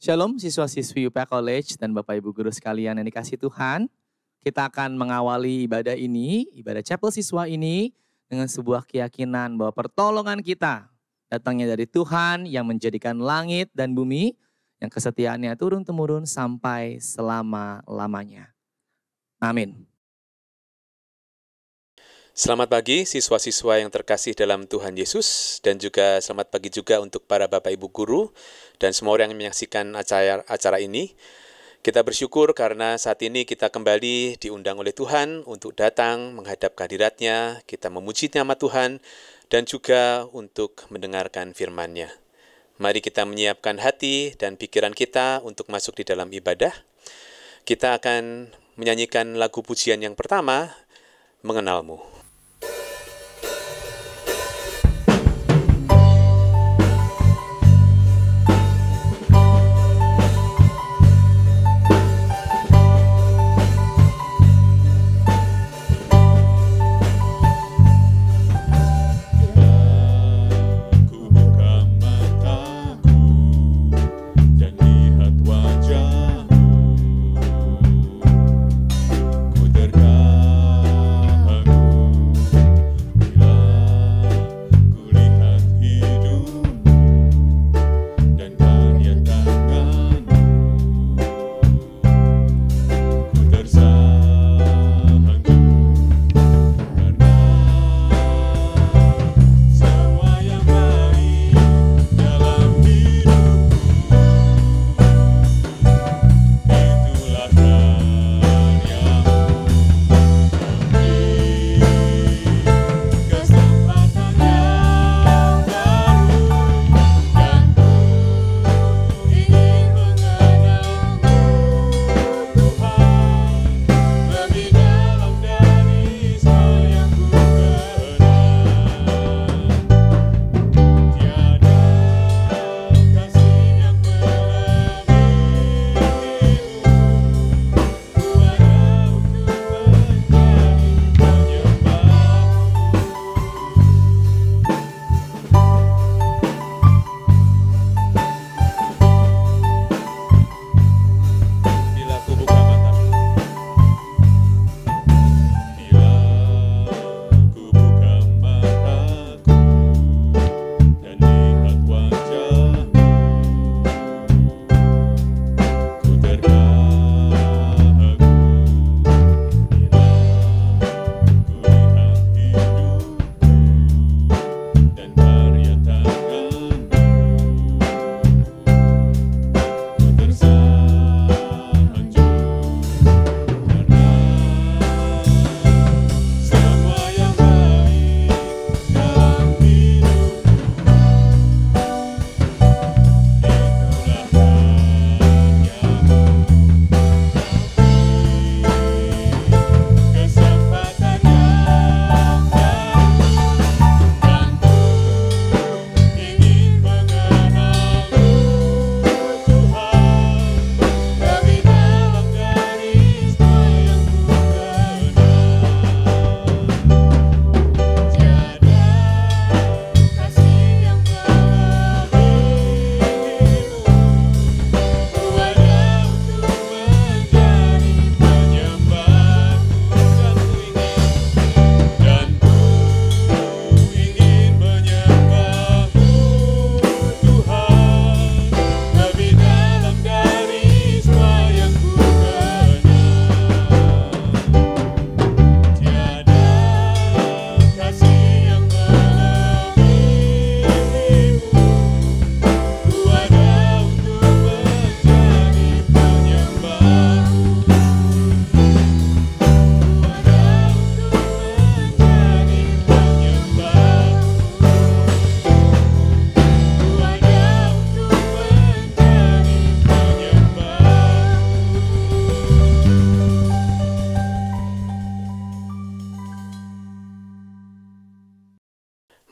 Shalom siswa-siswi UPA College dan Bapak Ibu Guru sekalian yang dikasihi Tuhan. Kita akan mengawali ibadah ini, ibadah chapel siswa ini dengan sebuah keyakinan bahwa pertolongan kita datangnya dari Tuhan yang menjadikan langit dan bumi, yang kesetiaannya turun-temurun sampai selama-lamanya. Amin. Selamat pagi siswa-siswa yang terkasih dalam Tuhan Yesus, dan juga selamat pagi juga untuk para Bapak Ibu Guru dan semua orang yang menyaksikan acara ini. Kita bersyukur karena saat ini kita kembali diundang oleh Tuhan untuk datang menghadap kehadirat-Nya, kita memuji nama Tuhan, dan juga untuk mendengarkan firman-Nya. Mari kita menyiapkan hati dan pikiran kita untuk masuk di dalam ibadah. Kita akan menyanyikan lagu pujian yang pertama, Mengenalmu.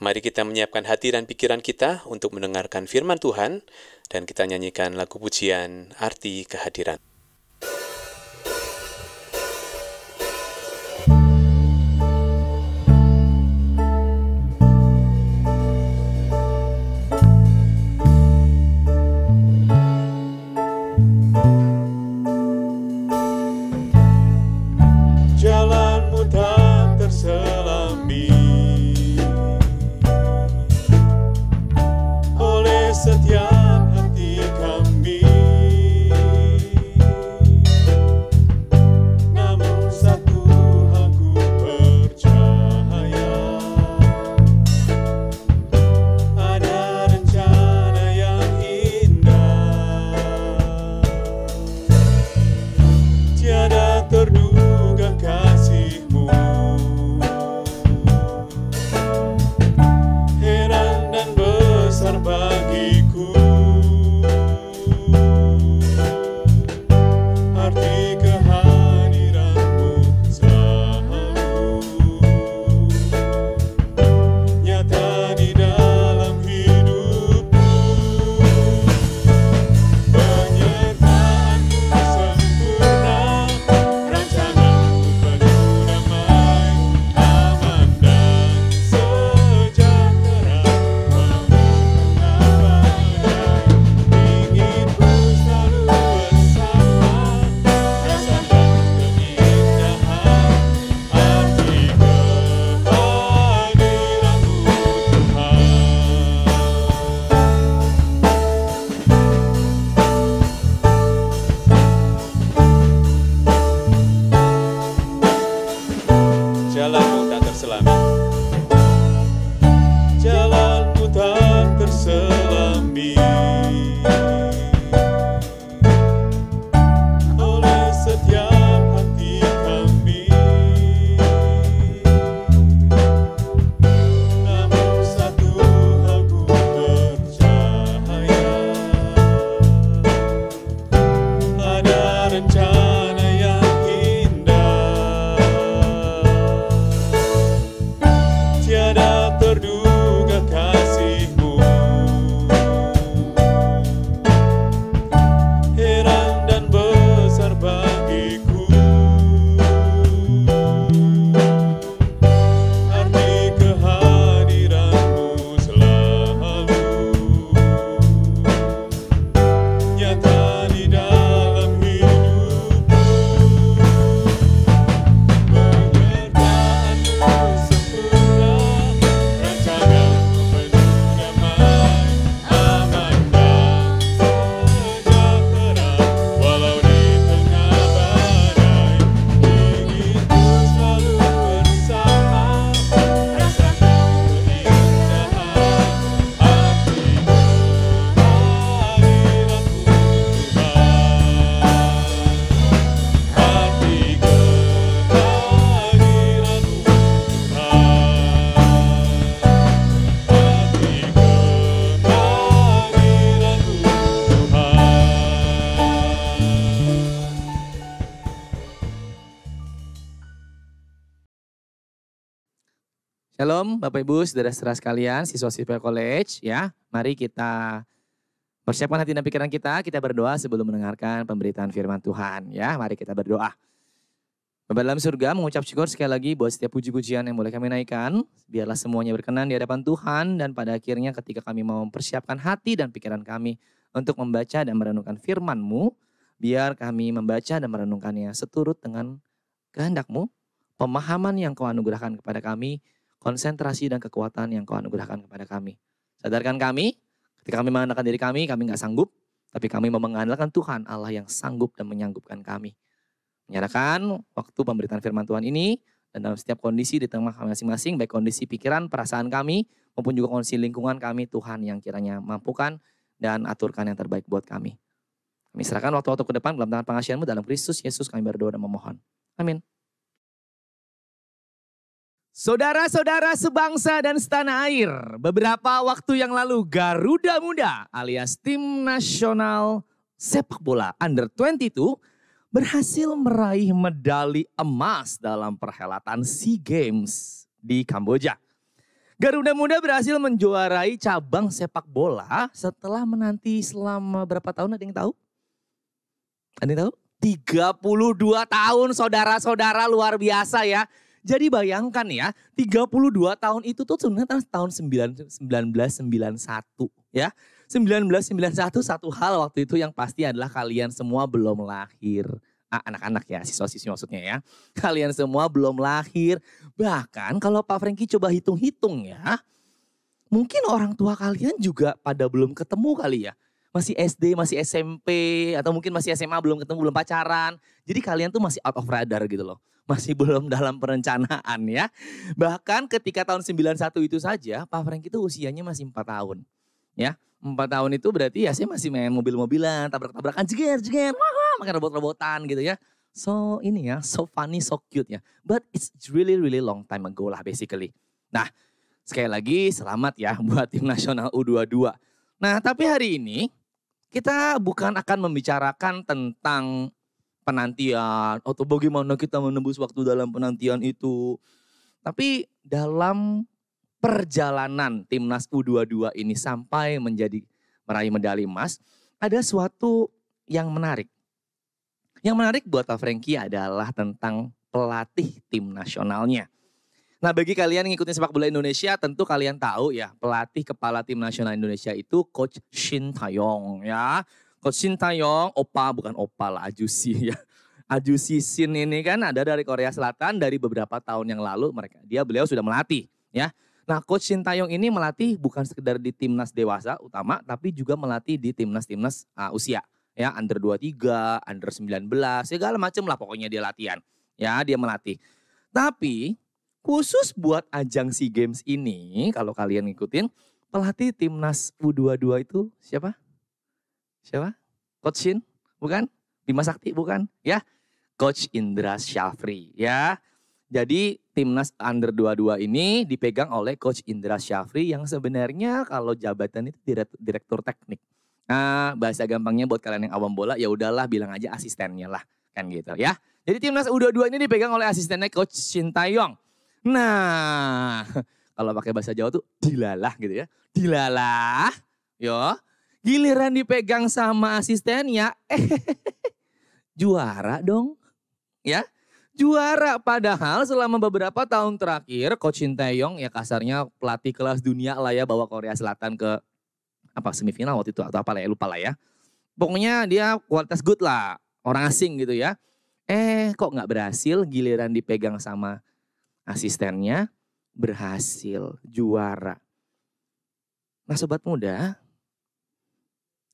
Mari kita menyiapkan hati dan pikiran kita untuk mendengarkan firman Tuhan, dan kita nyanyikan lagu pujian Arti Kehadiran. Shalom Bapak Ibu, saudara-saudara sekalian, siswa-siswa college ya. Mari kita persiapkan hati dan pikiran kita berdoa sebelum mendengarkan pemberitaan firman Tuhan ya. Mari kita berdoa. Bapa dalam surga, mengucap syukur sekali lagi buat setiap puji-pujian yang boleh kami naikkan. Biarlah semuanya berkenan di hadapan Tuhan dan pada akhirnya ketika kami mau mempersiapkan hati dan pikiran kami untuk membaca dan merenungkan firman-Mu, biar kami membaca dan merenungkannya seturut dengan kehendak-Mu, pemahaman yang Kau anugerahkan kepada kami, konsentrasi dan kekuatan yang Kau anugerahkan kepada kami. Sadarkan kami, ketika kami mengandalkan diri kami nggak sanggup, tapi kami mau mengandalkan Tuhan Allah yang sanggup dan menyanggupkan kami. Menyerahkan waktu pemberitaan firman Tuhan ini dan dalam setiap kondisi di tengah kami masing-masing, baik kondisi pikiran, perasaan kami, maupun juga kondisi lingkungan kami, Tuhan yang kiranya mampukan dan aturkan yang terbaik buat kami. Kami serahkan waktu-waktu ke depan dalam tangan pengasihan-Mu, dalam Kristus Yesus kami berdoa dan memohon. Amin. Saudara-saudara sebangsa dan setanah air, beberapa waktu yang lalu Garuda Muda alias tim nasional sepak bola Under 22 berhasil meraih medali emas dalam perhelatan SEA Games di Kamboja. Garuda Muda berhasil menjuarai cabang sepak bola setelah menanti selama berapa tahun, ada yang tahu? Ada yang tahu? 32 tahun saudara-saudara, luar biasa ya. Jadi bayangkan ya, 32 tahun itu tuh sebenarnya tahun 1991 ya. 1991 satu hal waktu itu yang pasti adalah kalian semua belum lahir. Anak-anak ya, siswa-siswi maksudnya ya. Kalian semua belum lahir. Bahkan kalau Pak Franky coba hitung-hitung ya. Mungkin orang tua kalian juga pada belum ketemu kali ya. Masih SD, masih SMP, atau mungkin masih SMA belum ketemu, belum pacaran. Jadi kalian tuh masih out of radar gitu loh. Masih belum dalam perencanaan ya. Bahkan ketika tahun 91 itu saja, Pak Franky itu usianya masih 4 tahun. Ya, 4 tahun itu berarti ya saya masih main mobil-mobilan, tabrak-tabrakan, jeger, makan robot-robotan gitu ya. So ini ya, so funny, so cute ya. But it's really long time ago lah basically. Nah, sekali lagi selamat ya buat tim nasional U22. Nah, tapi hari ini kita bukan akan membicarakan tentang penantian atau bagaimana kita menembus waktu dalam penantian itu. Tapi dalam perjalanan timnas U22 ini sampai meraih medali emas, ada suatu yang menarik. Yang menarik buat Pak Franky adalah tentang pelatih tim nasionalnya. Nah, bagi kalian yang ngikutin sepak bola Indonesia, tentu kalian tahu ya, pelatih kepala tim nasional Indonesia itu Coach Shin Tae-yong ya. Coach Shin Tae-yong, bukan opa lah, Ajusi ya. Ajusi Shin ini kan ada dari Korea Selatan dari beberapa tahun yang lalu beliau sudah melatih ya. Nah, Coach Shin Tae-yong ini melatih bukan sekedar di timnas dewasa utama, tapi juga melatih di timnas-timnas usia. Ya, under 23, under 19, segala macam lah pokoknya dia latihan. Ya, dia melatih. Tapi khusus buat ajang SEA Games ini, kalau kalian ngikutin, pelatih timnas U22 itu siapa? Siapa? Coach Shin? Bukan? Bima Sakti? Bukan? Ya, Coach Indra Syafri. Ya. Jadi timnas under 22 ini dipegang oleh Coach Indra Syafri yang sebenarnya kalau jabatan itu direktur teknik. Nah, bahasa gampangnya buat kalian yang awam bola ya udahlah bilang aja asistennya lah kan gitu ya. Jadi timnas U22 ini dipegang oleh asistennya Coach Shin Tae-yong. Nah, kalau pakai bahasa Jawa tuh dilalah gitu ya. Dilalah. Yo. Giliran dipegang sama asistennya juara dong. Ya. Juara, padahal selama beberapa tahun terakhir Coach Shin Tae-yong ya kasarnya pelatih kelas dunia lah ya, bawa Korea Selatan ke semifinal waktu itu atau apa lah ya, lupa lah ya. Pokoknya dia kualitas good lah, orang asing gitu ya. Kok nggak berhasil, giliran dipegang sama asistennya berhasil juara. Nah sobat muda,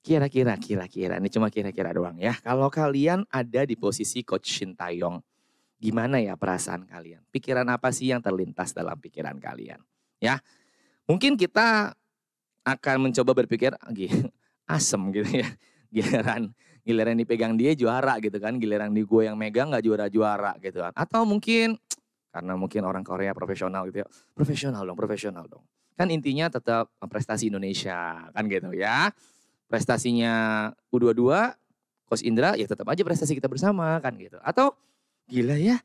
kira-kira ini cuma kira-kira doang ya. Kalau kalian ada di posisi Coach Shin Tae-yong, gimana ya perasaan kalian? Pikiran apa sih yang terlintas dalam pikiran kalian? Ya, mungkin kita akan mencoba berpikir asem gitu ya. Giliran dipegang dia juara gitu kan. Giliran di gue yang megang gak juara-juara gitu kan. Atau mungkin karena mungkin orang Korea profesional gitu ya. Profesional dong. Kan intinya tetap prestasi Indonesia kan gitu ya. Prestasinya U22, Coach Indra ya tetap aja prestasi kita bersama kan gitu. Atau gila ya,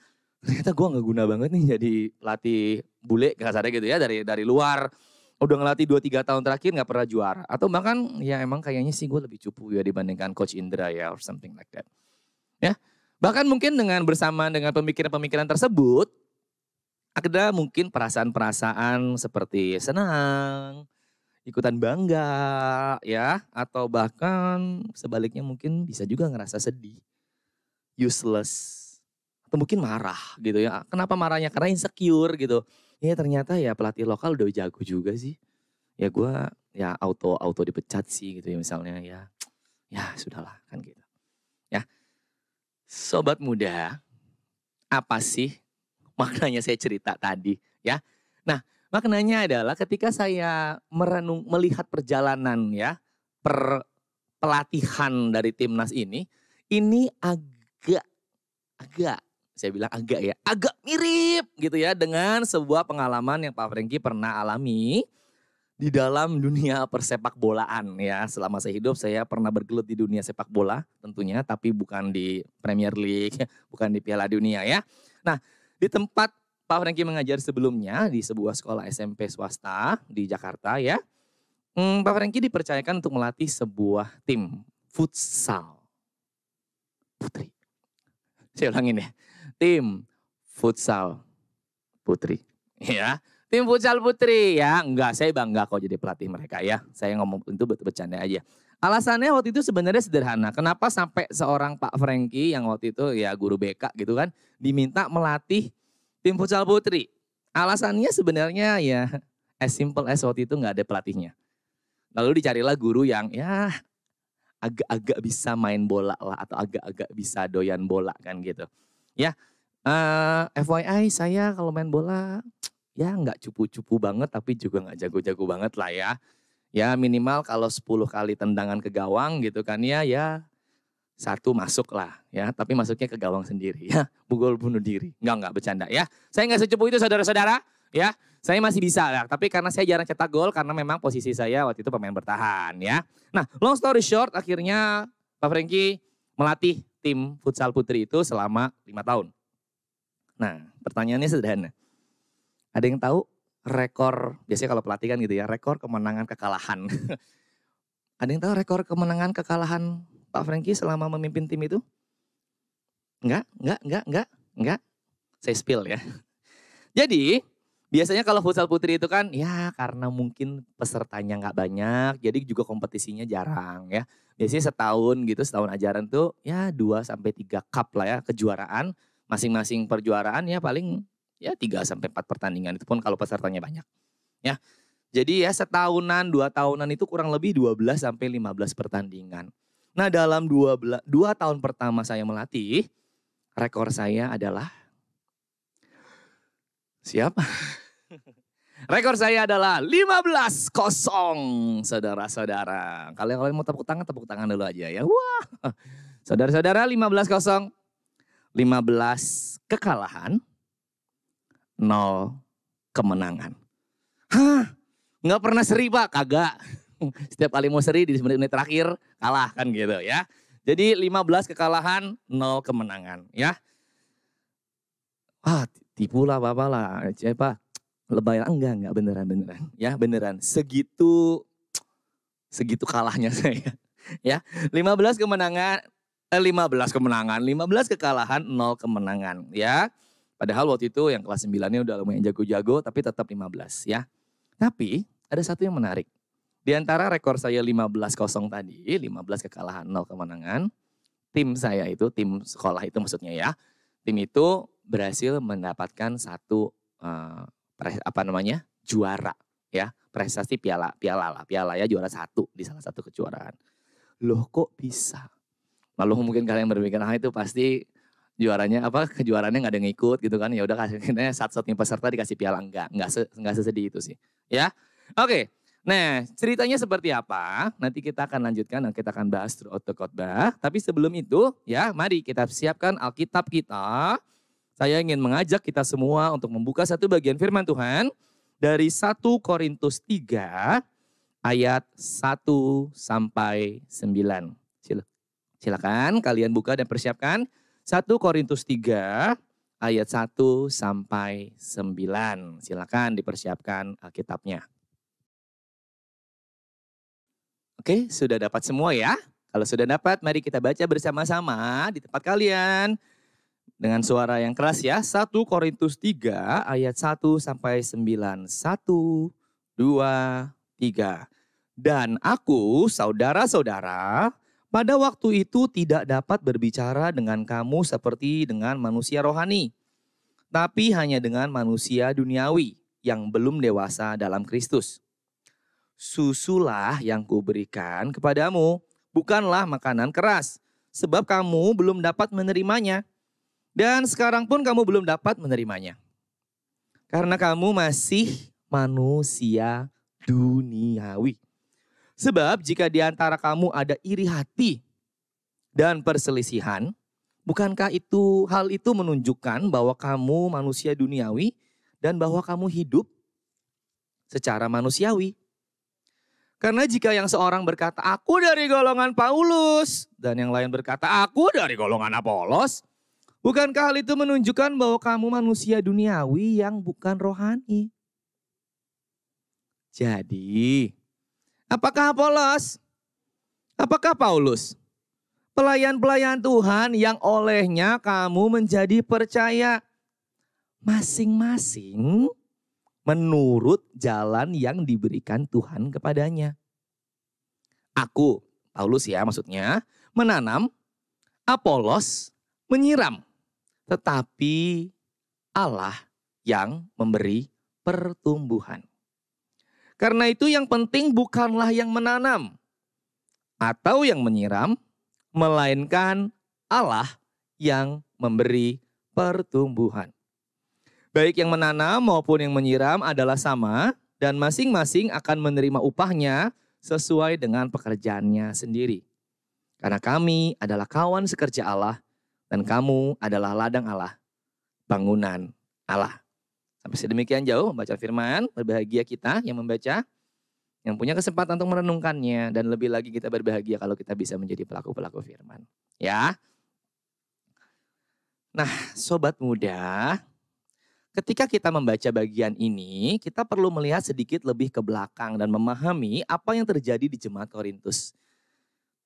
ternyata gue nggak guna banget nih jadi pelatih bule kasarnya gitu ya, dari luar udah ngelatih 2-3 tahun terakhir nggak pernah juara, atau bahkan ya emang kayaknya sih gue lebih cupu ya dibandingkan Coach Indra ya, or something like that ya. Bahkan mungkin bersamaan dengan pemikiran-pemikiran tersebut ada mungkin perasaan-perasaan seperti senang, ikutan bangga ya, atau bahkan sebaliknya mungkin bisa juga ngerasa sedih, useless, atau mungkin marah gitu ya. Kenapa marahnya? Karena insecure gitu. Ya ternyata ya pelatih lokal udah jago juga sih. Ya gue ya auto dipecat sih gitu ya misalnya ya. Ya sudahlah kan gitu. Ya. Sobat muda, apa sih maknanya saya cerita tadi ya? Nah, maknanya adalah ketika saya melihat perjalanan ya, pelatihan dari timnas ini agak saya bilang agak ya, agak mirip gitu ya dengan sebuah pengalaman yang Pak Franky pernah alami di dalam dunia persepak bolaan ya. Selama saya hidup saya pernah bergelut di dunia sepak bola tentunya, tapi bukan di Premier League, bukan di Piala Dunia ya. Nah, di tempat Pak Franky mengajar sebelumnya di sebuah sekolah SMP swasta di Jakarta ya. Pak Franky dipercayakan untuk melatih sebuah tim futsal putri. Saya ulangin ya, tim futsal putri ya. Tim futsal putri ya, enggak, saya bangga kok jadi pelatih mereka ya. Saya ngomong itu bercanda aja. Alasannya waktu itu sebenarnya sederhana. Kenapa sampai seorang Pak Franky yang waktu itu ya guru BK gitu kan, diminta melatih tim futsal putri. Alasannya sebenarnya ya as simple as waktu itu nggak ada pelatihnya. Lalu dicarilah guru yang ya agak-agak bisa main bola lah, atau agak-agak bisa doyan bola kan gitu. Ya, FYI saya kalau main bola ya nggak cupu-cupu banget, tapi juga nggak jago-jago banget lah ya. Ya minimal kalau 10 kali tendangan ke gawang gitu kan ya 1 masuk lah ya. Tapi masuknya ke gawang sendiri ya. Gol bunuh diri. Enggak bercanda ya. Saya nggak secupu itu saudara-saudara ya. Saya masih bisa ya. Tapi karena saya jarang cetak gol karena memang posisi saya waktu itu pemain bertahan ya. Nah long story short akhirnya Pak Franky melatih tim futsal putri itu selama 5 tahun. Nah pertanyaannya sederhana. Ada yang tahu rekor, biasanya kalau pelatih kan gitu ya, rekor kemenangan kekalahan. Ada yang tahu rekor kemenangan kekalahan Pak Franky selama memimpin tim itu? Enggak. Saya spill ya. Jadi biasanya kalau futsal putri itu kan ya karena mungkin pesertanya nggak banyak, jadi juga kompetisinya jarang ya. Biasanya setahun ajaran tuh ya 2-3 cup lah ya kejuaraan. Masing-masing perjuaraan ya paling ya 3-4 pertandingan, itu pun kalau pesertanya banyak. Ya. Jadi ya setahunan, 2 tahunan itu kurang lebih 12-15 pertandingan. Nah dalam 2 tahun pertama saya melatih, rekor saya adalah siapa? Rekor saya adalah 15-0, saudara-saudara. Kalian mau tepuk tangan dulu aja ya. Wah, saudara-saudara 15-0, 15 kekalahan, 0 kemenangan. Hah, nggak pernah seri Pak? Kagak. Setiap kali mau seri di menit-menit terakhir kalah kan gitu ya. Jadi 15 kekalahan, 0 kemenangan ya. Ah, tipu lah Bapak lah. Pak, lebay lah. Enggak beneran. Ya beneran. Segitu kalahnya saya. Ya, 15 kemenangan, 15 kekalahan, 0 kemenangan ya. Padahal waktu itu yang kelas 9-nya udah lumayan jago-jago, tapi tetap 15 ya. Tapi ada satu yang menarik. Di antara rekor saya 15-0 tadi, 15 kekalahan, 0 kemenangan, tim saya itu, tim sekolah itu maksudnya ya, tim itu berhasil mendapatkan satu juara ya, prestasi piala ya, juara 1 di salah satu kejuaraan. Loh kok bisa? Lalu mungkin kalian berpikir itu pasti juaranya kejuaraannya nggak ada yang ikut gitu kan, ya udah kasihnya satu-satunya peserta dikasih piala, enggak sesedih itu sih ya. Oke. Nah ceritanya seperti apa nanti kita akan lanjutkan dan kita akan bahas throughout the khotbah. Tapi sebelum itu ya mari kita siapkan Alkitab kita. Saya ingin mengajak kita semua untuk membuka satu bagian firman Tuhan dari 1 Korintus 3 ayat 1-9. Silakan kalian buka dan persiapkan 1 Korintus 3 ayat 1 sampai 9. Silakan dipersiapkan Alkitabnya. Oke, sudah dapat semua ya? Kalau sudah dapat, mari kita baca bersama-sama di tempat kalian. Dengan suara yang keras ya. 1 Korintus 3 ayat 1 sampai 9. 1, 2, 3. Dan aku, saudara-saudara, pada waktu itu tidak dapat berbicara dengan kamu seperti dengan manusia rohani, tapi hanya dengan manusia duniawi yang belum dewasa dalam Kristus. Susulah yang kuberikan kepadamu, bukanlah makanan keras, sebab kamu belum dapat menerimanya. Dan sekarang pun kamu belum dapat menerimanya. Karena kamu masih manusia duniawi. Sebab jika di antara kamu ada iri hati dan perselisihan, bukankah hal itu menunjukkan bahwa kamu manusia duniawi dan bahwa kamu hidup secara manusiawi? Karena jika yang seorang berkata, aku dari golongan Paulus, dan yang lain berkata, aku dari golongan Apolos, bukankah hal itu menunjukkan bahwa kamu manusia duniawi yang bukan rohani? Jadi, apakah Apolos? Apakah Paulus? Pelayan-pelayan Tuhan yang olehnya kamu menjadi percaya. Masing-masing menurut jalan yang diberikan Tuhan kepadanya. Aku, Paulus ya maksudnya, menanam, Apolos menyiram. Tetapi Allah yang memberi pertumbuhan. Karena itu yang penting bukanlah yang menanam atau yang menyiram, melainkan Allah yang memberi pertumbuhan. Baik yang menanam maupun yang menyiram adalah sama dan masing-masing akan menerima upahnya sesuai dengan pekerjaannya sendiri. Karena kami adalah kawan sekerja Allah dan kamu adalah ladang Allah, bangunan Allah. Sampai sedemikian jauh membaca firman, berbahagia kita yang membaca, yang punya kesempatan untuk merenungkannya, dan lebih lagi kita berbahagia kalau kita bisa menjadi pelaku-pelaku firman. Ya. Nah, sobat muda, ketika kita membaca bagian ini, kita perlu melihat sedikit lebih ke belakang dan memahami apa yang terjadi di jemaat Korintus.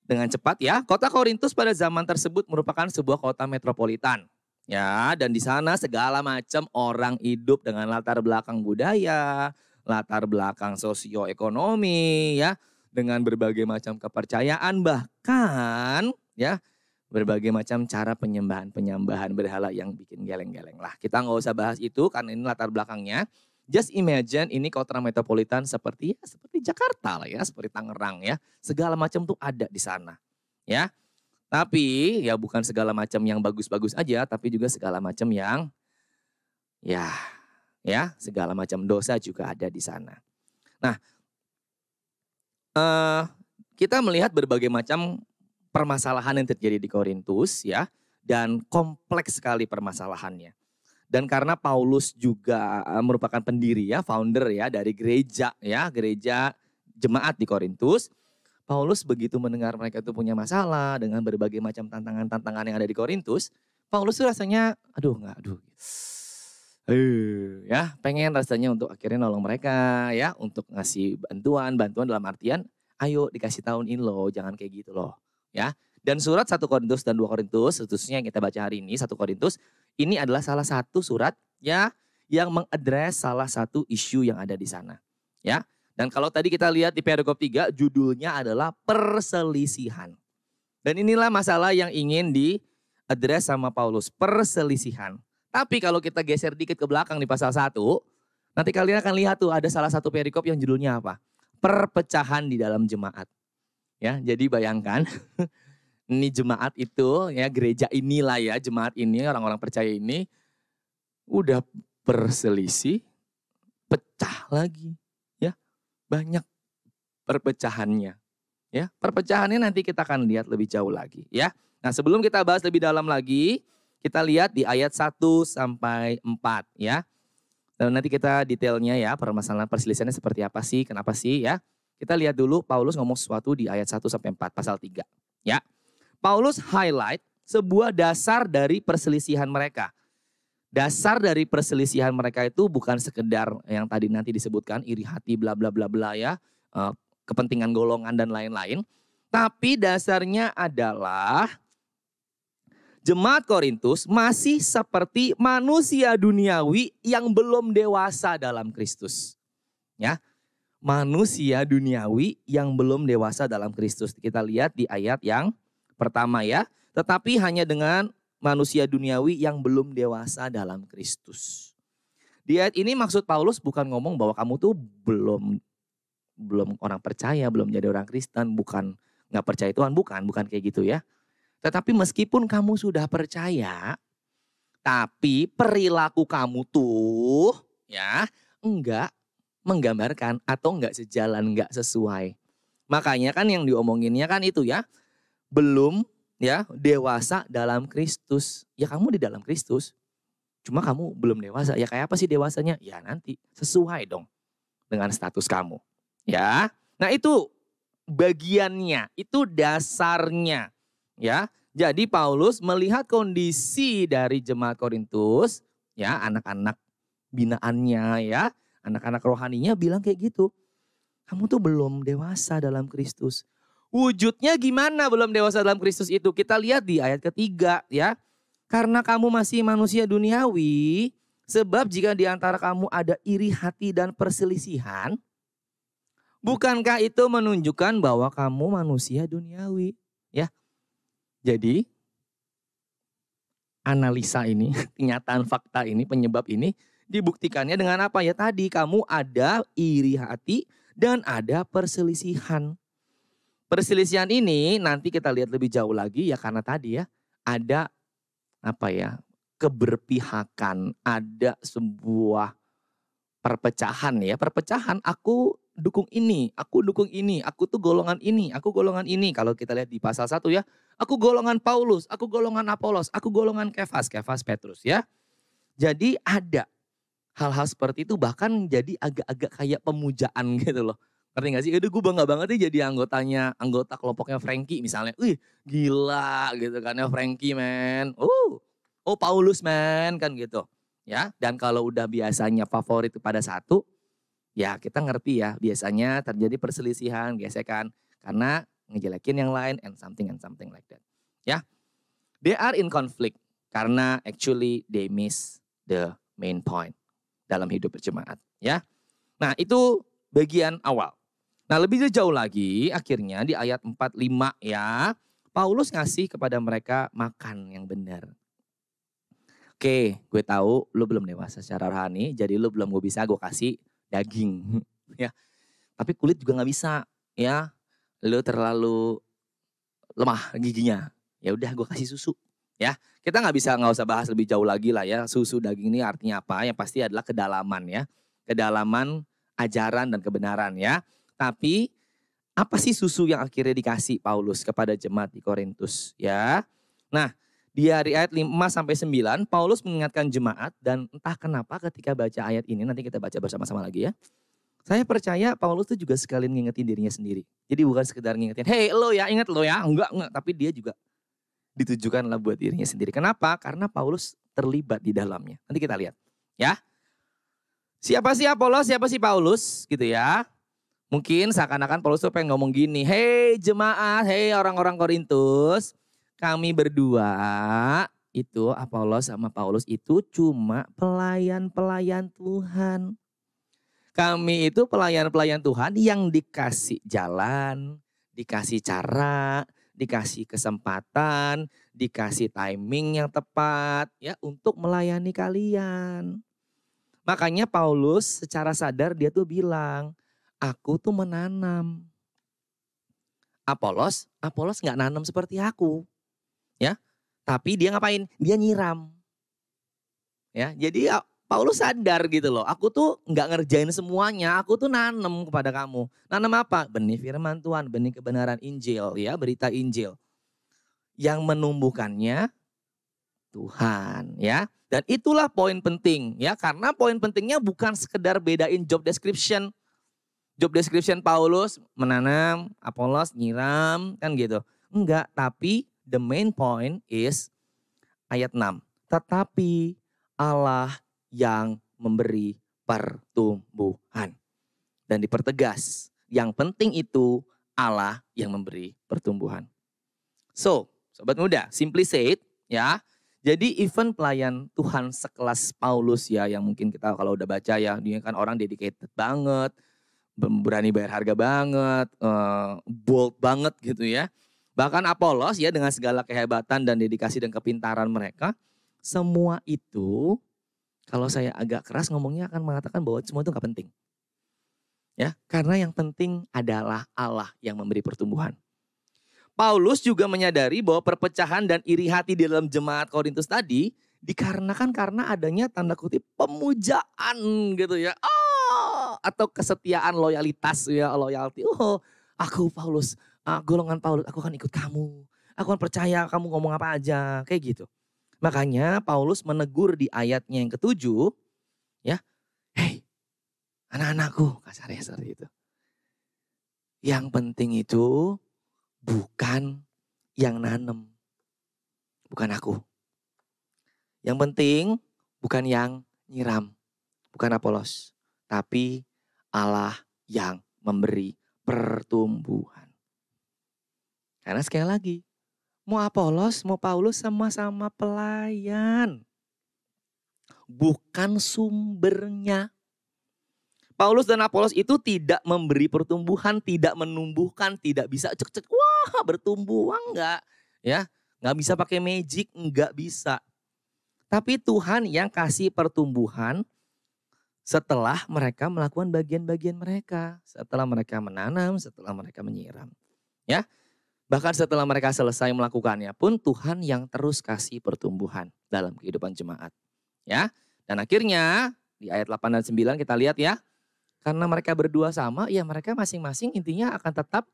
Dengan cepat ya, kota Korintus pada zaman tersebut merupakan sebuah kota metropolitan. Ya, dan di sana segala macam orang hidup dengan latar belakang budaya, latar belakang sosioekonomi, ya, dengan berbagai macam kepercayaan, bahkan ya berbagai macam cara penyembahan berhala yang bikin geleng-geleng lah. Kita nggak usah bahas itu karena ini latar belakangnya. Just imagine ini kota metropolitan seperti Jakarta lah ya, seperti Tangerang ya, segala macam tuh ada di sana, ya. Tapi ya bukan segala macam yang bagus-bagus aja, tapi juga segala macam yang ya segala macam dosa juga ada di sana. Nah, kita melihat berbagai macam permasalahan yang terjadi di Korintus ya, dan kompleks sekali permasalahannya. Dan karena Paulus juga merupakan pendiri ya, founder ya dari gereja jemaat di Korintus. Paulus begitu mendengar mereka itu punya masalah dengan berbagai macam tantangan-tantangan yang ada di Korintus, Paulus tuh rasanya pengen rasanya untuk akhirnya nolong mereka ya, untuk ngasih bantuan dalam artian ayo dikasih tahuin loh, jangan kayak gitu loh ya. Dan surat 1 Korintus dan 2 Korintus, khususnya yang kita baca hari ini 1 Korintus, ini adalah salah satu surat ya yang mengadres salah satu isu yang ada di sana ya. Dan kalau tadi kita lihat di perikop 3, judulnya adalah perselisihan. Dan inilah masalah yang ingin diadres sama Paulus, perselisihan. Tapi kalau kita geser dikit ke belakang di pasal 1, nanti kalian akan lihat tuh ada salah satu perikop yang judulnya apa? Perpecahan di dalam jemaat. Ya, jadi bayangkan ini jemaat itu ya, gereja inilah ya, jemaat ini, orang-orang percaya ini udah berselisih, pecah lagi. Banyak perpecahannya. Ya, perpecahannya nanti kita akan lihat lebih jauh lagi ya. Nah, sebelum kita bahas lebih dalam lagi, kita lihat di ayat 1 sampai 4 ya. Dan nanti kita detailnya ya, permasalahan perselisihannya seperti apa sih, kenapa sih ya. Kita lihat dulu Paulus ngomong sesuatu di ayat 1 sampai 4 pasal 3 ya. Paulus highlight sebuah dasar dari perselisihan mereka. Dasar dari perselisihan mereka itu bukan sekedar yang tadi nanti disebutkan iri hati bla bla bla bla ya, kepentingan golongan dan lain-lain. Tapi dasarnya adalah jemaat Korintus masih seperti manusia duniawi yang belum dewasa dalam Kristus. Ya, manusia duniawi yang belum dewasa dalam Kristus. Kita lihat di ayat yang pertama ya. Tetapi hanya dengan manusia duniawi yang belum dewasa dalam Kristus. Di ayat ini maksud Paulus bukan ngomong bahwa kamu tuh belum orang percaya, belum jadi orang Kristen, bukan nggak percaya Tuhan, bukan kayak gitu ya. Tetapi meskipun kamu sudah percaya, tapi perilaku kamu tuh ya enggak menggambarkan atau enggak sejalan, enggak sesuai. Makanya kan yang diomonginnya kan itu ya, belum ya dewasa dalam Kristus. Ya kamu di dalam Kristus, cuma kamu belum dewasa. Ya kayak apa sih dewasanya? Ya nanti sesuai dong dengan status kamu. Ya, nah itu bagiannya, itu dasarnya. Ya, jadi Paulus melihat kondisi dari jemaat Korintus, ya anak-anak binaannya ya, anak-anak rohaninya bilang kayak gitu. Kamu tuh belum dewasa dalam Kristus. Wujudnya gimana belum dewasa dalam Kristus itu? Kita lihat di ayat ketiga ya. Karena kamu masih manusia duniawi, sebab jika di antara kamu ada iri hati dan perselisihan, bukankah itu menunjukkan bahwa kamu manusia duniawi? Ya. Jadi analisa ini, kenyataan fakta ini, penyebab ini dibuktikannya dengan apa ya tadi? Kamu ada iri hati dan ada perselisihan. Perselisihan ini nanti kita lihat lebih jauh lagi ya karena tadi ya ada apa ya? Keberpihakan, ada sebuah perpecahan ya. Perpecahan aku dukung ini, aku dukung ini, aku tuh golongan ini, aku golongan ini. Kalau kita lihat di pasal 1 ya, aku golongan Paulus, aku golongan Apolos, aku golongan Kefas Petrus ya. Jadi ada hal-hal seperti itu bahkan jadi agak-agak kayak pemujaan gitu loh. Ngerti gak sih? Aduh gue bangga banget nih jadi anggota kelompoknya Frankie misalnya. Wih gila gitu kan ya Frankie man. Oh Paulus man kan gitu. Ya, dan kalau udah biasanya favorit pada satu, ya kita ngerti ya biasanya terjadi perselisihan, gesekan karena ngejelekin yang lain and something like that. Ya, they are in conflict karena actually they miss the main point dalam hidup berjemaat. Ya, nah itu bagian awal. Nah lebih jauh lagi akhirnya di ayat 4-5 ya, Paulus ngasih kepada mereka makan yang benar. Oke, gue tahu lu belum dewasa secara rohani, jadi lu belum gue kasih daging, ya. Tapi kulit juga nggak bisa, ya. Lu terlalu lemah giginya, ya udah gue kasih susu, ya. Kita nggak usah bahas lebih jauh lagi lah ya. Susu daging ini artinya apa? Yang pasti adalah kedalaman ya, kedalaman ajaran dan kebenaran ya. Tapi apa sih susu yang akhirnya dikasih Paulus kepada jemaat di Korintus, ya? Nah. Di ayat 5-9, Paulus mengingatkan jemaat dan entah kenapa ketika baca ayat ini, nanti kita baca bersama-sama lagi ya. Saya percaya Paulus tuh juga sekalian ngingetin dirinya sendiri. Jadi bukan sekedar ngingetin, hey lo ya ingat lo ya, enggak. Tapi dia juga ditujukanlah buat dirinya sendiri. Kenapa? Karena Paulus terlibat di dalamnya. Nanti kita lihat ya. Siapa sih Apolos, siapa sih Paulus gitu ya. Mungkin seakan-akan Paulus tuh pengen ngomong gini, hey jemaat, hey orang-orang Korintus. Kami berdua itu Apolos sama Paulus itu cuma pelayan-pelayan Tuhan. Kami itu pelayan-pelayan Tuhan yang dikasih jalan, dikasih cara, dikasih kesempatan, dikasih timing yang tepat ya untuk melayani kalian. Makanya Paulus secara sadar dia tuh bilang, aku tuh menanam. Apolos nggak nanam seperti aku. Ya, tapi dia ngapain? Dia nyiram. Ya, jadi Paulus sadar gitu loh. Aku tuh nggak ngerjain semuanya. Aku tuh nanem kepada kamu. Nanem apa? Benih firman Tuhan, benih kebenaran Injil, ya, berita Injil. Yang menumbuhkannya Tuhan, ya. Dan itulah poin penting, ya. Karena poin pentingnya bukan sekedar bedain job description. Job description Paulus menanam, Apolos nyiram, kan gitu. Enggak, tapi the main point is ayat 6. Tetapi Allah yang memberi pertumbuhan. Dan dipertegas, yang penting itu Allah yang memberi pertumbuhan. So, sobat muda, simply said ya. Jadi event pelayan Tuhan sekelas Paulus ya, yang mungkin kita kalau udah baca ya, dia kan orang dedicated banget, berani bayar harga banget, bold banget gitu ya. Bahkan Apolos ya dengan segala kehebatan dan dedikasi dan kepintaran mereka, semua itu kalau saya agak keras ngomongnya akan mengatakan bahwa semua itu gak penting. Ya, karena yang penting adalah Allah yang memberi pertumbuhan. Paulus juga menyadari bahwa perpecahan dan iri hati di dalam jemaat Korintus tadi dikarenakan karena adanya tanda kutip pemujaan gitu ya. Atau kesetiaan, loyalitas ya, loyalty. Oh, aku Paulus, golongan Paulus, aku akan ikut kamu. Aku akan percaya kamu ngomong apa aja, kayak gitu. Makanya Paulus menegur di ayatnya yang ke-7 ya. Hei, anak-anakku, kasarnya seperti itu. Yang penting itu bukan yang nanem. Bukan aku. Yang penting bukan yang nyiram. Bukan Apolos. Tapi Allah yang memberi pertumbuhan. Karena sekali lagi, mau Apolos, mau Paulus sama-sama pelayan. Bukan sumbernya. Paulus dan Apolos itu tidak memberi pertumbuhan, tidak menumbuhkan, tidak bisa cek-cek, wah bertumbuh, enggak. Ya, enggak bisa pakai magic, enggak bisa. Tapi Tuhan yang kasih pertumbuhan setelah mereka melakukan bagian-bagian mereka. Setelah mereka menanam, setelah mereka menyiram. Ya, bahkan setelah mereka selesai melakukannya pun Tuhan yang terus kasih pertumbuhan dalam kehidupan jemaat. Ya, dan akhirnya di ayat 8 dan 9 kita lihat ya. Karena mereka berdua sama, ya mereka masing-masing intinya akan tetap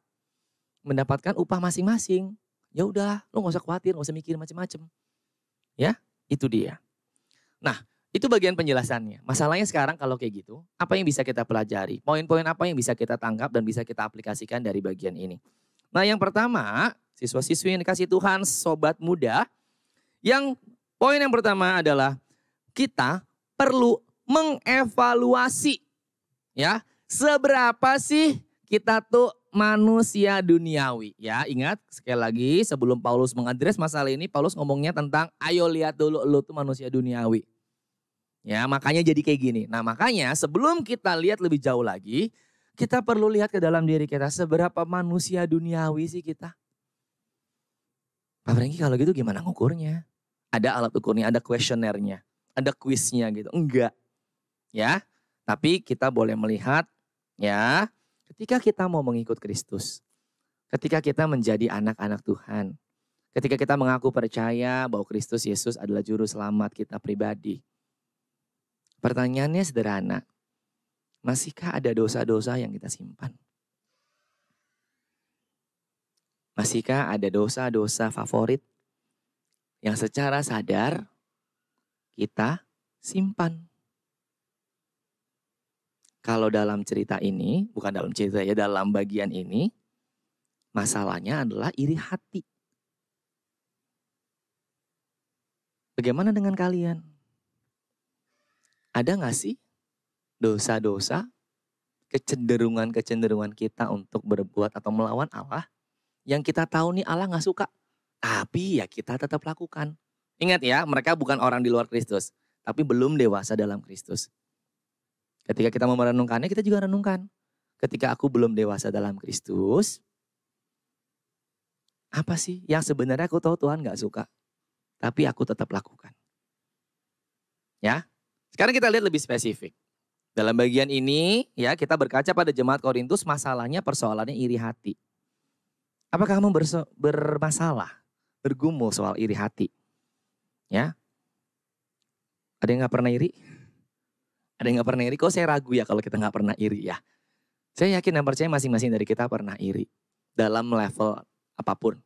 mendapatkan upah masing-masing. Ya udah, lo gak usah khawatir, gak usah mikir macam-macam. Ya, itu dia. Nah, itu bagian penjelasannya. Masalahnya sekarang kalau kayak gitu, apa yang bisa kita pelajari? Poin-poin apa yang bisa kita tangkap dan bisa kita aplikasikan dari bagian ini? Nah, yang pertama, siswa-siswi yang dikasih Tuhan, sobat muda, poin yang pertama adalah kita perlu mengevaluasi. Ya, seberapa sih kita tuh manusia duniawi? Ya, ingat sekali lagi sebelum Paulus mengadres masalah ini, Paulus ngomongnya tentang ayo lihat dulu lu tuh manusia duniawi. Ya, makanya jadi kayak gini. Nah, makanya sebelum kita lihat lebih jauh lagi, kita perlu lihat ke dalam diri kita seberapa manusia duniawi sih kita. Pak Franky kalau gitu gimana ngukurnya? Ada alat ukurnya, ada kuesionernya, ada kuisnya gitu. Enggak. Ya. Tapi kita boleh melihat ya, ketika kita mau mengikut Kristus, ketika kita menjadi anak-anak Tuhan, ketika kita mengaku percaya bahwa Kristus Yesus adalah juru selamat kita pribadi. Pertanyaannya sederhana, masihkah ada dosa-dosa yang kita simpan? Masihkah ada dosa-dosa favorit yang secara sadar kita simpan? Kalau dalam cerita ini, bukan dalam cerita ya, dalam bagian ini, masalahnya adalah iri hati. Bagaimana dengan kalian? Ada gak sih dosa-dosa, kecenderungan-kecenderungan kita untuk berbuat atau melawan Allah, yang kita tahu nih Allah gak suka, tapi ya kita tetap lakukan. Ingat ya, mereka bukan orang di luar Kristus, tapi belum dewasa dalam Kristus. Ketika kita mau merenungkannya, kita juga renungkan. Ketika aku belum dewasa dalam Kristus, apa sih yang sebenarnya aku tahu Tuhan gak suka, tapi aku tetap lakukan. Ya, sekarang kita lihat lebih spesifik. Dalam bagian ini, ya kita berkaca pada jemaat Korintus, masalahnya persoalannya iri hati. Apakah kamu bermasalah, bergumul soal iri hati? Ya, ada yang gak pernah iri? Ada yang gak pernah iri? Kok saya ragu ya kalau kita gak pernah iri ya? Saya yakin dan percaya masing-masing dari kita pernah iri. Dalam level apapun.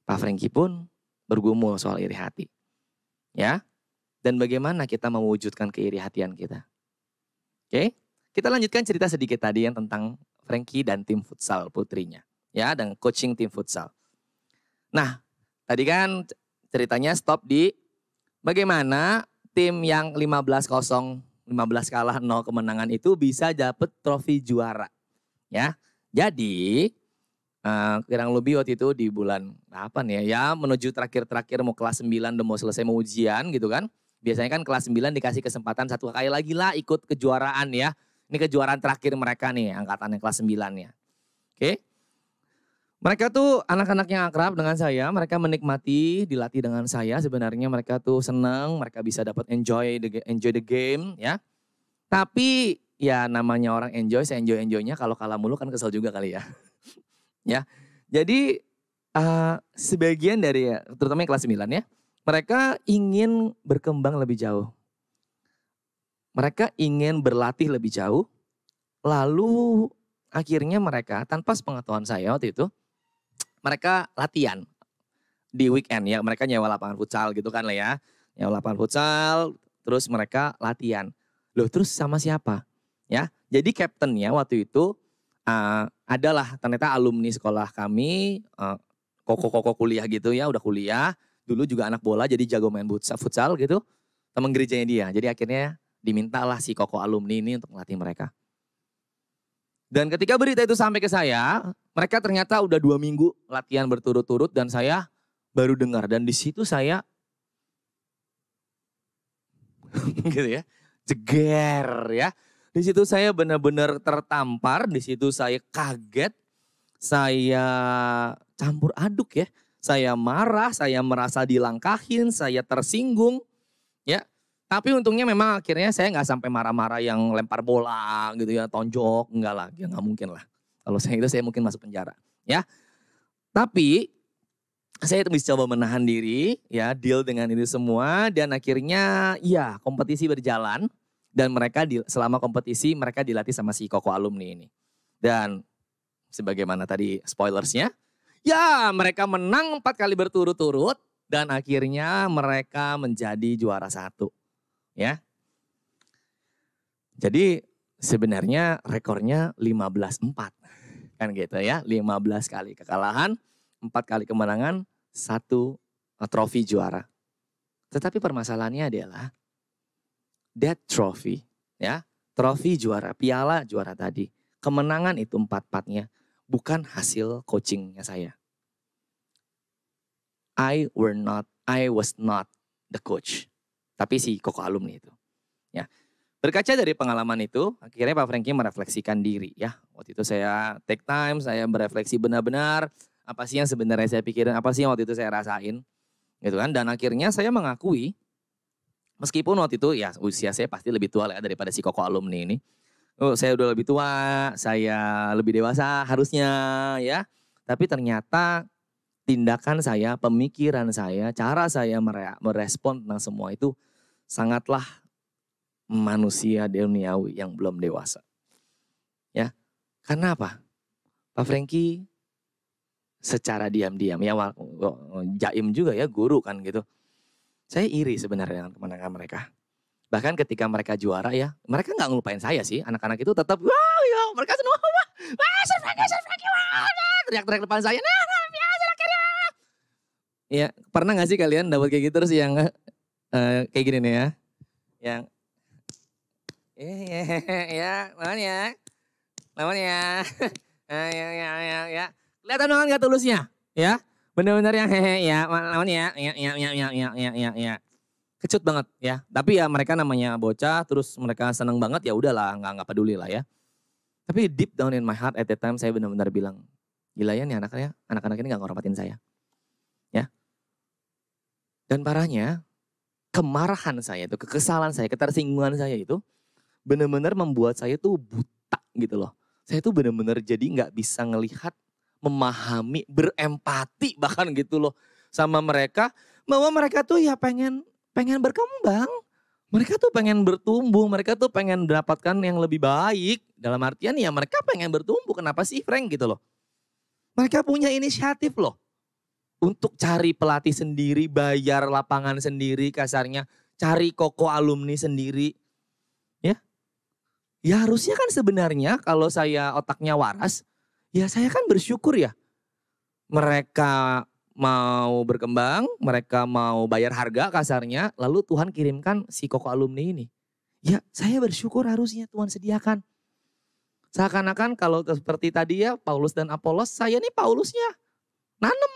Pak Franky pun bergumul soal iri hati. Ya. Dan bagaimana kita mewujudkan keiri hatian kita. Oke. Kita lanjutkan cerita sedikit tadi yang tentang Franky dan tim futsal putrinya. Ya, dan coaching tim futsal. Nah, tadi kan ceritanya stop di bagaimana tim yang 15-0, 15 kalah 0 kemenangan itu bisa dapat trofi juara. Ya. Jadi kurang lebih waktu itu di bulan apa nih ya, menuju terakhir-terakhir mau kelas 9 udah mau selesai mau ujian gitu kan. Biasanya kan kelas 9 dikasih kesempatan satu kali lagi lah ikut kejuaraan ya. Ini kejuaraan terakhir mereka nih, angkatan yang kelas 9 ya. Oke. Mereka tuh anak-anak yang akrab dengan saya, mereka menikmati dilatih dengan saya. Sebenarnya mereka tuh senang, mereka bisa dapat enjoy the game ya. Tapi ya namanya orang enjoy, saya enjoy-enjoynya kalau kalah mulu kan kesel juga kali ya. Ya. Jadi sebagian dari terutama yang kelas 9 ya, mereka ingin berkembang lebih jauh. Mereka ingin berlatih lebih jauh. Lalu akhirnya mereka tanpa sepengetahuan saya waktu itu, mereka latihan di weekend ya. Mereka nyewa lapangan futsal gitu kan lah ya. Nyewa lapangan futsal, terus mereka latihan. Loh terus sama siapa? Ya, jadi kaptennya waktu itu adalah ternyata alumni sekolah kami, koko-koko kuliah gitu ya, udah kuliah. Dulu juga anak bola jadi jago main futsal gitu. Teman gerejanya dia. Jadi akhirnya dimintalah si koko alumni ini untuk melatih mereka. Dan ketika berita itu sampai ke saya, mereka ternyata udah 2 minggu latihan berturut-turut dan saya baru dengar. Dan di situ saya gitu ya, jeger ya. Di situ saya benar-benar tertampar, di situ saya kaget, saya campur aduk ya. Saya marah, saya merasa dilangkahin, saya tersinggung ya. Tapi untungnya memang akhirnya saya nggak sampai marah-marah yang lempar bola gitu ya, tonjok, enggak lah, ya nggak mungkin lah. Kalau saya itu saya mungkin masuk penjara ya. Tapi saya bisa coba menahan diri ya, deal dengan itu semua dan akhirnya ya kompetisi berjalan dan mereka selama kompetisi mereka dilatih sama si koko alumni ini. Dan sebagaimana tadi spoilersnya, ya mereka menang 4 kali berturut-turut dan akhirnya mereka menjadi juara 1. Ya. Jadi sebenarnya rekornya 15-4. Kan gitu ya, 15 kali kekalahan, 4 kali kemenangan, 1 trofi juara. Tetapi permasalahannya adalah that trophy ya, trofi juara, piala juara tadi, kemenangan itu 4-4-nya bukan hasil coachingnya saya. I was not the coach. Tapi si koko alumni itu. Ya. Berkaca dari pengalaman itu, akhirnya Pak Franky merefleksikan diri ya. Waktu itu saya take time, saya berefleksi benar-benar apa sih yang sebenarnya saya pikirin, apa sih yang waktu itu saya rasain. Gitu kan. Dan akhirnya saya mengakui, meskipun waktu itu ya usia saya pasti lebih tua lah ya daripada si koko alumni ini. Oh, saya udah lebih tua, saya lebih dewasa harusnya ya. Tapi ternyata tindakan saya, pemikiran saya, cara saya merespon tentang semua itu sangatlah manusia duniawi yang belum dewasa. Ya, karena apa? Pak Franky secara diam-diam, ya jaim juga ya, guru kan gitu. Saya iri sebenarnya dengan kemenangan mereka. Bahkan ketika mereka juara ya, mereka gak ngelupain saya sih. Anak-anak itu tetap, wow ya mereka semua, wah Sir Franky, wah teriak-teriak depan saya, nah biasa akhirnya. Ya, pernah gak sih kalian dapat kayak gitu terus yang kayak gini nih ya. Yang ya, lawan ya. Ya. Kelihatan banget gak tulusnya, ya. Benar-benar yang ya, lawan ya. Ya. Kecut banget ya. Tapi ya mereka namanya bocah, terus mereka seneng banget ya udahlah, nggak peduli lah ya. Tapi deep down in my heart at that time saya benar-benar bilang, gila ya nih anak-anak ini nggak ngormatin saya, ya. Dan parahnya kemarahan saya itu, kekesalan saya, ketersinggungan saya itu benar-benar membuat saya tuh buta gitu loh. Saya tuh benar-benar jadi nggak bisa ngelihat, memahami, berempati bahkan gitu loh sama mereka, bahwa mereka tuh ya pengen berkembang. Mereka tuh pengen bertumbuh, mereka tuh pengen mendapatkan yang lebih baik. Dalam artian ya mereka pengen bertumbuh, kenapa sih Frank gitu loh. Mereka punya inisiatif loh. Untuk cari pelatih sendiri, bayar lapangan sendiri kasarnya. Cari koko alumni sendiri. Ya harusnya kan sebenarnya kalau saya otaknya waras, ya saya kan bersyukur ya. Mereka mau berkembang, mereka mau bayar harga kasarnya, lalu Tuhan kirimkan si Koko alumni ini. Ya saya bersyukur harusnya Tuhan sediakan. Seakan-akan kalau seperti tadi ya Paulus dan Apolos, saya nih Paulusnya nanem.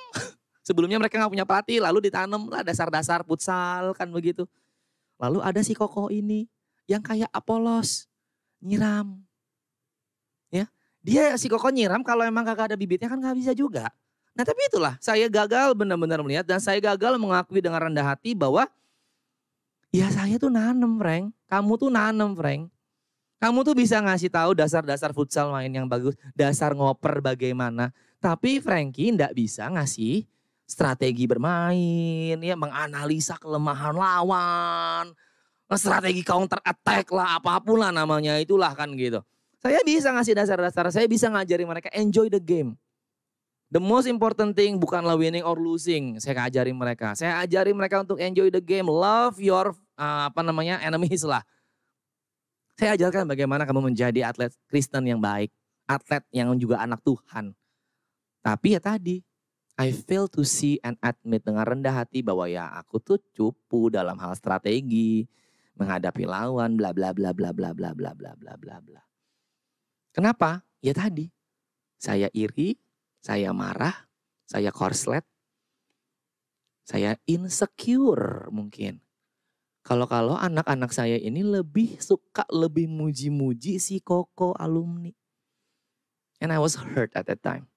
Sebelumnya mereka gak punya pelatih, lalu ditanam lah dasar-dasar futsal kan begitu. Lalu ada si Koko ini yang kayak Apolos, nyiram. Ya, dia si Koko nyiram kalau emang kagak ada bibitnya kan gak bisa juga. Nah tapi itulah saya gagal benar-benar melihat dan saya gagal mengakui dengan rendah hati bahwa ya saya tuh nanem Frank, kamu tuh nanem Frank. Kamu tuh bisa ngasih tahu dasar-dasar futsal main yang bagus, dasar ngoper bagaimana. Tapi Frankie ndak bisa ngasih strategi bermain, ya menganalisa kelemahan lawan, strategi counter attack lah, apapun lah namanya itulah kan gitu. Saya bisa ngasih dasar-dasar, saya bisa ngajari mereka enjoy the game. The most important thing bukanlah winning or losing. Saya ajarin mereka. Saya ajarin mereka untuk enjoy the game, love your enemies lah. Saya ajarkan bagaimana kamu menjadi atlet Kristen yang baik, atlet yang juga anak Tuhan. Tapi ya tadi, I fail to see and admit dengan rendah hati bahwa ya aku tuh cupu dalam hal strategi, menghadapi lawan, bla bla bla bla bla bla bla bla bla bla bla. Kenapa? Ya tadi, saya iri, saya marah, saya korslet, saya insecure mungkin. Kalau anak-anak saya ini lebih suka, lebih muji-muji si Koko alumni. And I was hurt at that time.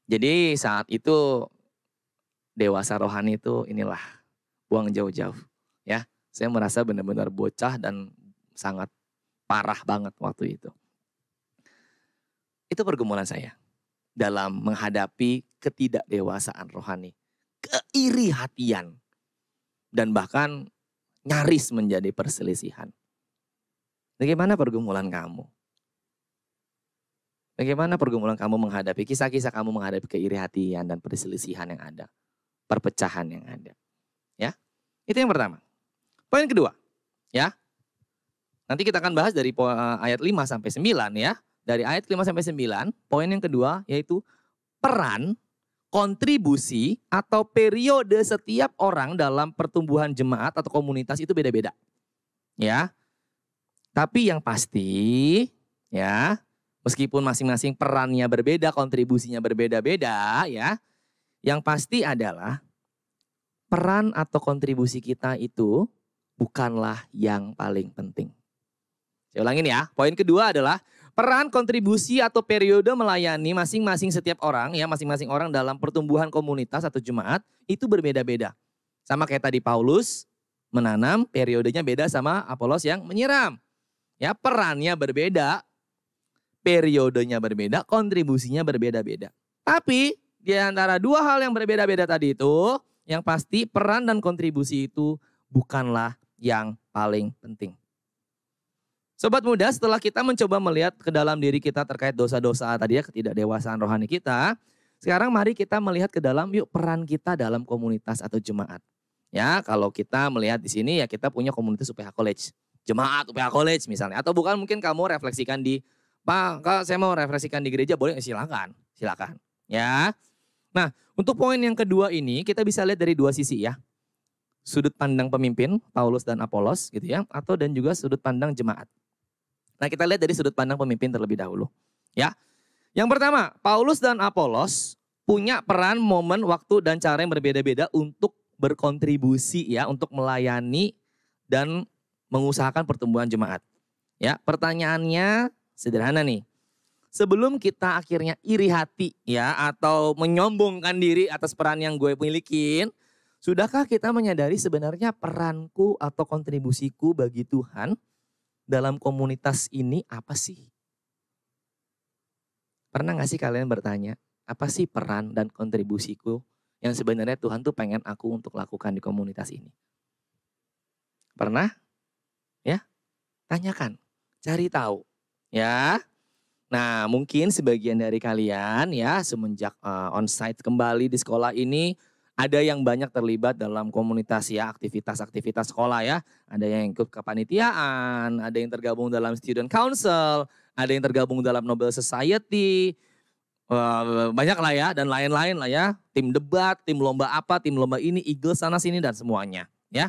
Jadi saat itu dewasa rohani itu inilah buang jauh-jauh. Ya, saya merasa benar-benar bocah dan sangat parah banget waktu itu. Itu pergumulan saya dalam menghadapi ketidakdewasaan rohani, keiri hatian, dan bahkan nyaris menjadi perselisihan. Bagaimana pergumulan kamu? Bagaimana pergumulan kamu menghadapi, kisah-kisah kamu menghadapi keiri hatian dan perselisihan yang ada, perpecahan yang ada. Ya, itu yang pertama. Poin kedua, ya. Nanti kita akan bahas dari ayat 5 sampai 9 ya. Dari ayat 5 sampai 9, poin yang kedua yaitu peran, kontribusi atau periode setiap orang dalam pertumbuhan jemaat atau komunitas itu beda-beda. Ya. Tapi yang pasti ya, meskipun masing-masing perannya berbeda, kontribusinya berbeda-beda ya. Yang pasti adalah peran atau kontribusi kita itu bukanlah yang paling penting. Saya ulangin ya, poin kedua adalah peran, kontribusi atau periode melayani masing-masing setiap orang ya, masing-masing orang dalam pertumbuhan komunitas atau jemaat itu berbeda-beda. Sama kayak tadi Paulus menanam, periodenya beda sama Apolos yang menyiram. Ya, perannya berbeda, periodenya berbeda, kontribusinya berbeda-beda. Tapi di antara dua hal yang berbeda-beda tadi itu, yang pasti peran dan kontribusi itu bukanlah yang paling penting. Sobat muda, setelah kita mencoba melihat ke dalam diri kita terkait dosa-dosa tadi ya, ketidakdewasaan rohani kita, sekarang mari kita melihat ke dalam yuk peran kita dalam komunitas atau jemaat. Ya, kalau kita melihat di sini ya kita punya komunitas UPH College, jemaat UPH College misalnya, atau bukan mungkin kamu refleksikan di Pak, kalau saya mau refleksikan di gereja boleh, silakan, silakan. Ya. Nah, untuk poin yang kedua ini kita bisa lihat dari dua sisi ya. Sudut pandang pemimpin Paulus dan Apolos gitu ya, atau dan juga sudut pandang jemaat. Nah, kita lihat dari sudut pandang pemimpin terlebih dahulu. Ya. Yang pertama, Paulus dan Apolos punya peran, momen, waktu, dan cara yang berbeda-beda untuk berkontribusi ya, untuk melayani dan mengusahakan pertumbuhan jemaat. Ya, pertanyaannya sederhana nih. Sebelum kita akhirnya iri hati ya, atau menyombongkan diri atas peran yang gue milikin, sudahkah kita menyadari sebenarnya peranku atau kontribusiku bagi Tuhan dalam komunitas ini apa sih? Pernah gak sih kalian bertanya, apa sih peran dan kontribusiku yang sebenarnya Tuhan tuh pengen aku untuk lakukan di komunitas ini? Pernah? Ya, tanyakan, cari tahu. Ya, nah mungkin sebagian dari kalian ya semenjak onsite kembali di sekolah ini, ada yang banyak terlibat dalam komunitas ya, aktivitas-aktivitas sekolah ya. Ada yang ikut kepanitiaan, ada yang tergabung dalam student council, ada yang tergabung dalam Nobel Society. Banyak lah ya, dan lain-lain lah ya. Tim debat, tim lomba apa, tim lomba ini, Eagles sana sini dan semuanya. Ya.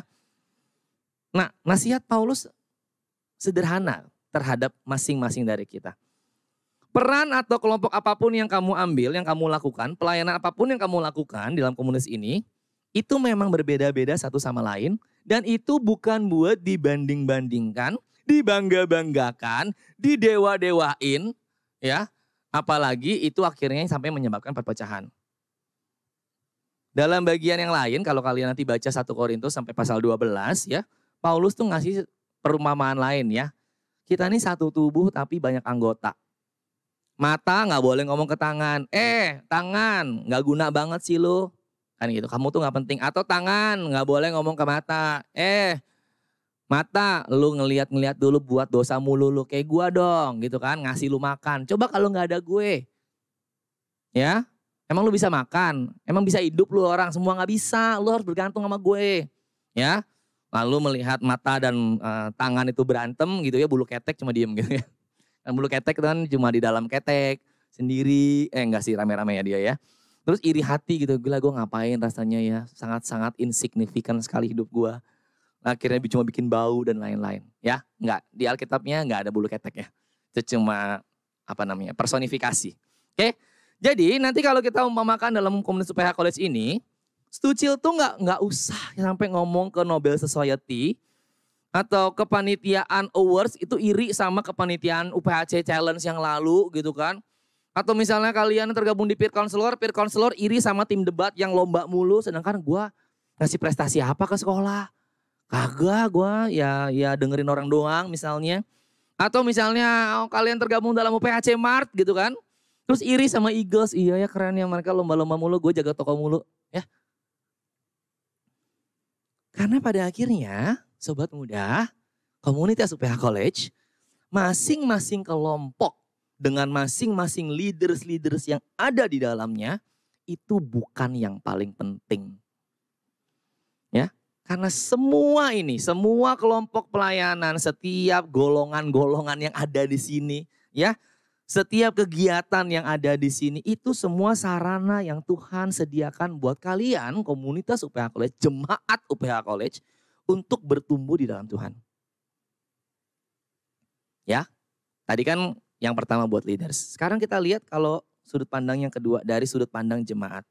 Nah, nasihat Paulus sederhana terhadap masing-masing dari kita. Peran atau kelompok apapun yang kamu ambil, yang kamu lakukan, pelayanan apapun yang kamu lakukan dalam komunitas ini, itu memang berbeda-beda satu sama lain. Dan itu bukan buat dibanding-bandingkan, dibangga-banggakan, didewa-dewain, ya. Apalagi itu akhirnya sampai menyebabkan perpecahan. Dalam bagian yang lain, kalau kalian nanti baca 1 Korintus sampai pasal 12 ya, Paulus tuh ngasih perumpamaan lain ya. Kita ini satu tubuh tapi banyak anggota. Mata nggak boleh ngomong ke tangan. Tangan nggak guna banget sih lu. Kan gitu, kamu tuh nggak penting. Atau tangan nggak boleh ngomong ke mata. Mata lu ngeliat dulu buat dosa mulu lu. Kayak gua dong gitu kan, ngasih lu makan. Coba kalau nggak ada gue. Ya, emang lu bisa makan? Emang bisa hidup lu orang? Semua nggak bisa, lu harus bergantung sama gue. Ya, lalu melihat mata dan tangan itu berantem gitu ya, bulu ketek cuma diem gitu ya. Dan bulu ketek itu kan cuma di dalam ketek sendiri, enggak sih rame-rame ya dia ya. Terus iri hati gitu, gila gue ngapain rasanya ya, sangat-sangat insignifikan sekali hidup gue. Akhirnya cuma bikin bau dan lain-lain ya. Enggak, di Alkitabnya enggak ada bulu ketek ya. Itu cuma personifikasi. Oke, jadi nanti kalau kita umpamakan dalam komunitas UPH College ini, Stucil tuh nggak usah sampai ngomong ke Nobel Society atau kepanitiaan awards itu iri sama kepanitiaan UPHC Challenge yang lalu gitu kan. Atau misalnya kalian tergabung di peer counselor iri sama tim debat yang lomba mulu, sedangkan gue ngasih prestasi apa ke sekolah? Kagak, gue ya dengerin orang doang misalnya. Atau misalnya kalian tergabung dalam UPHC Mart gitu kan. Terus iri sama Eagles, iya ya keren ya mereka lomba-lomba mulu, gue jaga toko mulu ya. Karena pada akhirnya sobat muda, komunitas UPH College, masing-masing kelompok dengan masing-masing leaders yang ada di dalamnya, itu bukan yang paling penting. Ya, karena semua ini, semua kelompok pelayanan, setiap golongan-golongan yang ada di sini, ya, setiap kegiatan yang ada di sini, itu semua sarana yang Tuhan sediakan buat kalian, komunitas UPH College, jemaat UPH College, untuk bertumbuh di dalam Tuhan. Ya, tadi kan yang pertama buat leaders. Sekarang kita lihat kalau sudut pandang yang kedua dari sudut pandang jemaat.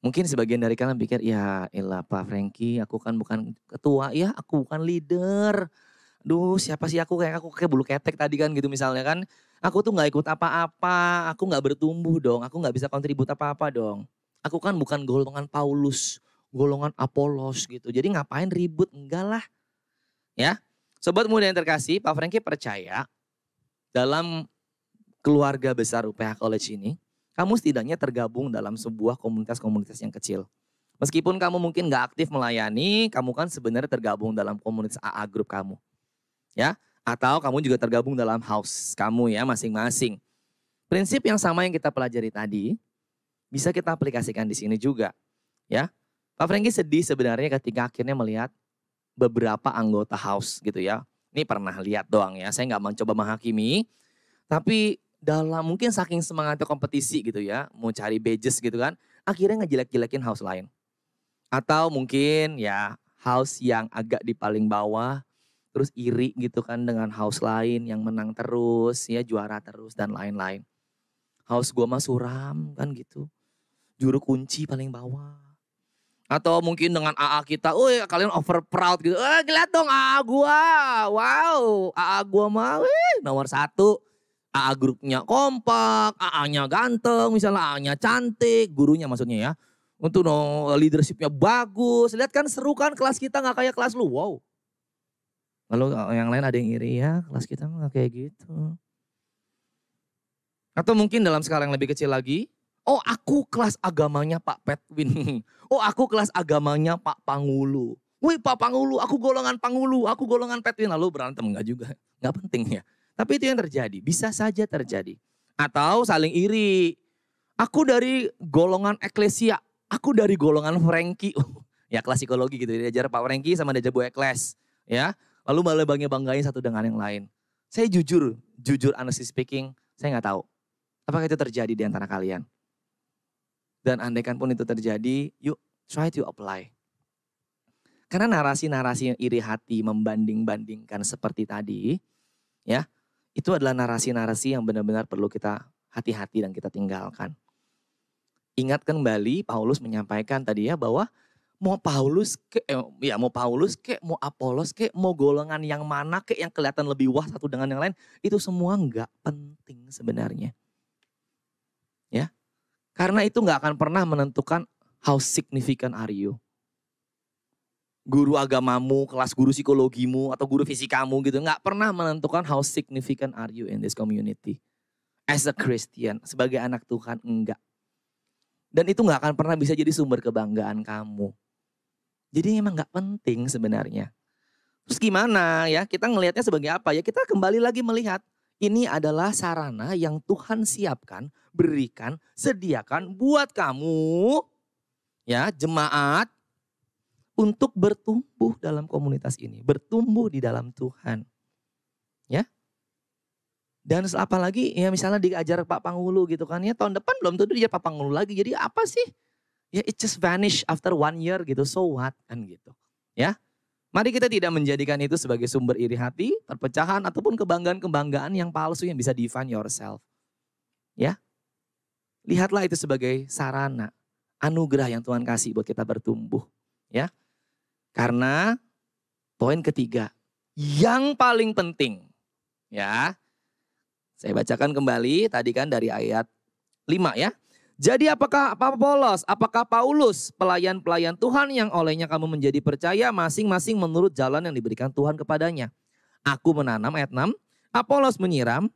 Mungkin sebagian dari kalian pikir, ya elah Pak Frankie, aku kan bukan ketua, ya aku bukan leader. Duh siapa sih aku kayak bulu ketek tadi kan gitu misalnya kan. Aku tuh gak ikut apa-apa, aku gak bertumbuh dong, aku gak bisa kontribut apa-apa dong. Aku kan bukan golongan Paulus, golongan Apolos gitu. Jadi ngapain ribut? Enggak lah. Ya, sobat muda yang terkasih, Pak Frankie percaya dalam keluarga besar UPH College ini, kamu setidaknya tergabung dalam sebuah komunitas-komunitas yang kecil. Meskipun kamu mungkin gak aktif melayani, kamu kan sebenarnya tergabung dalam komunitas AA Group kamu. Ya, atau kamu juga tergabung dalam house kamu ya masing-masing. Prinsip yang sama yang kita pelajari tadi, bisa kita aplikasikan di sini juga. Ya, Pak Frankie sedih sebenarnya ketika akhirnya melihat beberapa anggota house gitu ya. Ini pernah lihat doang ya, saya nggak mencoba menghakimi. Tapi dalam mungkin saking semangatnya kompetisi gitu ya, mau cari badges gitu kan, akhirnya ngejelek-jelekin house lain. Atau mungkin ya house yang agak di paling bawah, terus iri gitu kan dengan house lain yang menang terus, ya juara terus dan lain-lain. House gua mah suram kan gitu, juru kunci paling bawah. Atau mungkin dengan AA kita, kalian over proud gitu, lihat dong AA gua, wow AA gua mah nomor 1. AA grupnya kompak, AA-nya ganteng, misalnya AA-nya cantik, gurunya maksudnya ya. Untuk leadershipnya bagus, lihat kan seru kan kelas kita gak kayak kelas lu, wow. Lalu yang lain ada yang iri ya, kelas kita gak kayak gitu. Atau mungkin dalam skala yang lebih kecil lagi, aku kelas agamanya Pak Petwin. Aku kelas agamanya Pak Pangulu. Wih Pak Pangulu, aku golongan Pangulu, aku golongan Petwin. Lalu berantem, enggak juga, enggak penting ya. Tapi itu yang terjadi, bisa saja terjadi. Atau saling iri. Aku dari golongan eklesia, aku dari golongan Frankie. Ya kelas psikologi gitu, diajar Pak Frankie sama diajar Bu Ekles. Ya, lalu malah banggain satu dengan yang lain. Saya jujur honestly speaking, saya nggak tahu. Apakah itu terjadi di antara kalian? Dan andaikan pun itu terjadi, yuk try to apply. Karena narasi-narasi yang iri hati membanding-bandingkan seperti tadi, ya, itu adalah narasi-narasi yang benar-benar perlu kita hati-hati dan kita tinggalkan. Ingat kembali Paulus menyampaikan tadi ya bahwa mau Paulus mau Apolos mau golongan yang mana yang kelihatan lebih wah satu dengan yang lain, itu semua nggak penting sebenarnya. Ya. Karena itu nggak akan pernah menentukan how significant are you. Guru agamamu, kelas guru psikologimu, atau guru fisikamu gitu. Nggak pernah menentukan how significant are you in this community. As a Christian, sebagai anak Tuhan, enggak. Dan itu nggak akan pernah bisa jadi sumber kebanggaan kamu. Jadi emang nggak penting sebenarnya. Terus gimana ya, kita ngelihatnya sebagai apa ya? Kita kembali lagi melihat, ini adalah sarana yang Tuhan siapkan, berikan, sediakan buat kamu, ya jemaat, untuk bertumbuh dalam komunitas ini, bertumbuh di dalam Tuhan. Ya. Dan apalagi ya misalnya diajar Pak Panghulu gitu kan ya, tahun depan belum tentu dia Pak Panghulu lagi. Jadi apa sih? Ya it just vanish after 1 year gitu, so what kan gitu. Ya. Mari kita tidak menjadikan itu sebagai sumber iri hati, perpecahan ataupun kebanggaan-kebanggaan yang palsu yang bisa define yourself. Ya. Lihatlah itu sebagai sarana, anugerah yang Tuhan kasih buat kita bertumbuh. Ya. Karena poin ketiga, yang paling penting, ya, saya bacakan kembali tadi kan dari ayat 5 ya. Jadi apakah Paulus pelayan-pelayan Tuhan yang olehnya kamu menjadi percaya masing-masing menurut jalan yang diberikan Tuhan kepadanya. Aku menanam ayat 6, Apolos menyiram,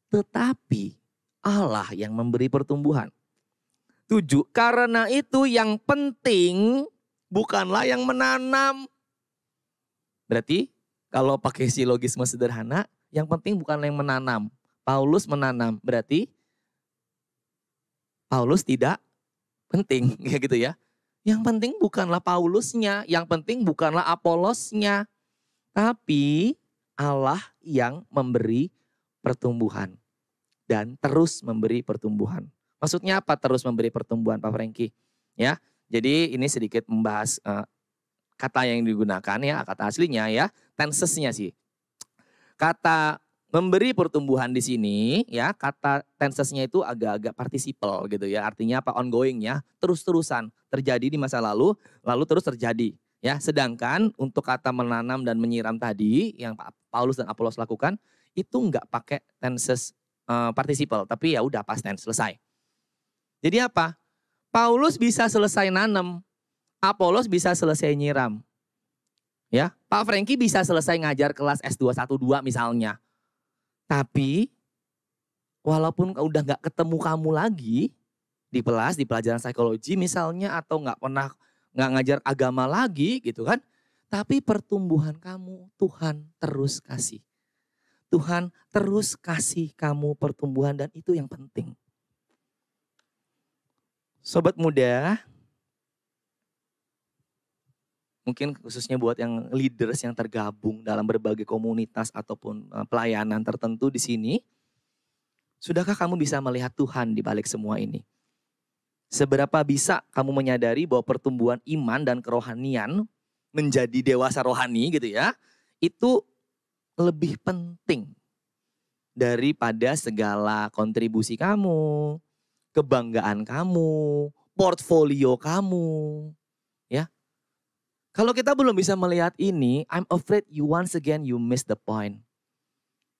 tetapi Allah yang memberi pertumbuhan. 7, karena itu yang penting bukanlah yang menanam. Berarti kalau pakai silogisme sederhana, yang penting bukanlah yang menanam. Paulus menanam, berarti Paulus tidak penting, kayak gitu ya. Yang penting bukanlah Paulusnya, yang penting bukanlah Apolosnya, tapi Allah yang memberi pertumbuhan dan terus memberi pertumbuhan. Maksudnya apa terus memberi pertumbuhan, Pak Franky? Ya. Jadi ini sedikit membahas kata yang digunakan ya, kata aslinya ya, tensesnya sih. Kata memberi pertumbuhan di sini ya, kata tensesnya itu agak-agak participle gitu ya. Artinya apa? Ongoing ya, terus-terusan terjadi di masa lalu terus terjadi ya. Sedangkan untuk kata menanam dan menyiram tadi yang Paulus dan Apolos lakukan itu enggak pakai tenses participle, tapi ya udah past tense, selesai. Jadi apa? Paulus bisa selesai nanam, Apolos bisa selesai nyiram. Ya, Pak Franky bisa selesai ngajar kelas S2 1 2 misalnya. Tapi walaupun udah nggak ketemu kamu lagi di kelas, di pelajaran psikologi misalnya, atau nggak ngajar agama lagi gitu kan, tapi pertumbuhan kamu Tuhan terus kasih. Tuhan terus kasih kamu pertumbuhan dan itu yang penting. Sobat muda, mungkin khususnya buat yang leaders yang tergabung dalam berbagai komunitas ataupun pelayanan tertentu di sini, sudahkah kamu bisa melihat Tuhan di balik semua ini? Seberapa bisa kamu menyadari bahwa pertumbuhan iman dan kerohanian menjadi dewasa rohani gitu ya, itu lebih penting daripada segala kontribusi kamu, kebanggaan kamu, portfolio kamu, ya. Kalau kita belum bisa melihat ini, I'm afraid once again you miss the point.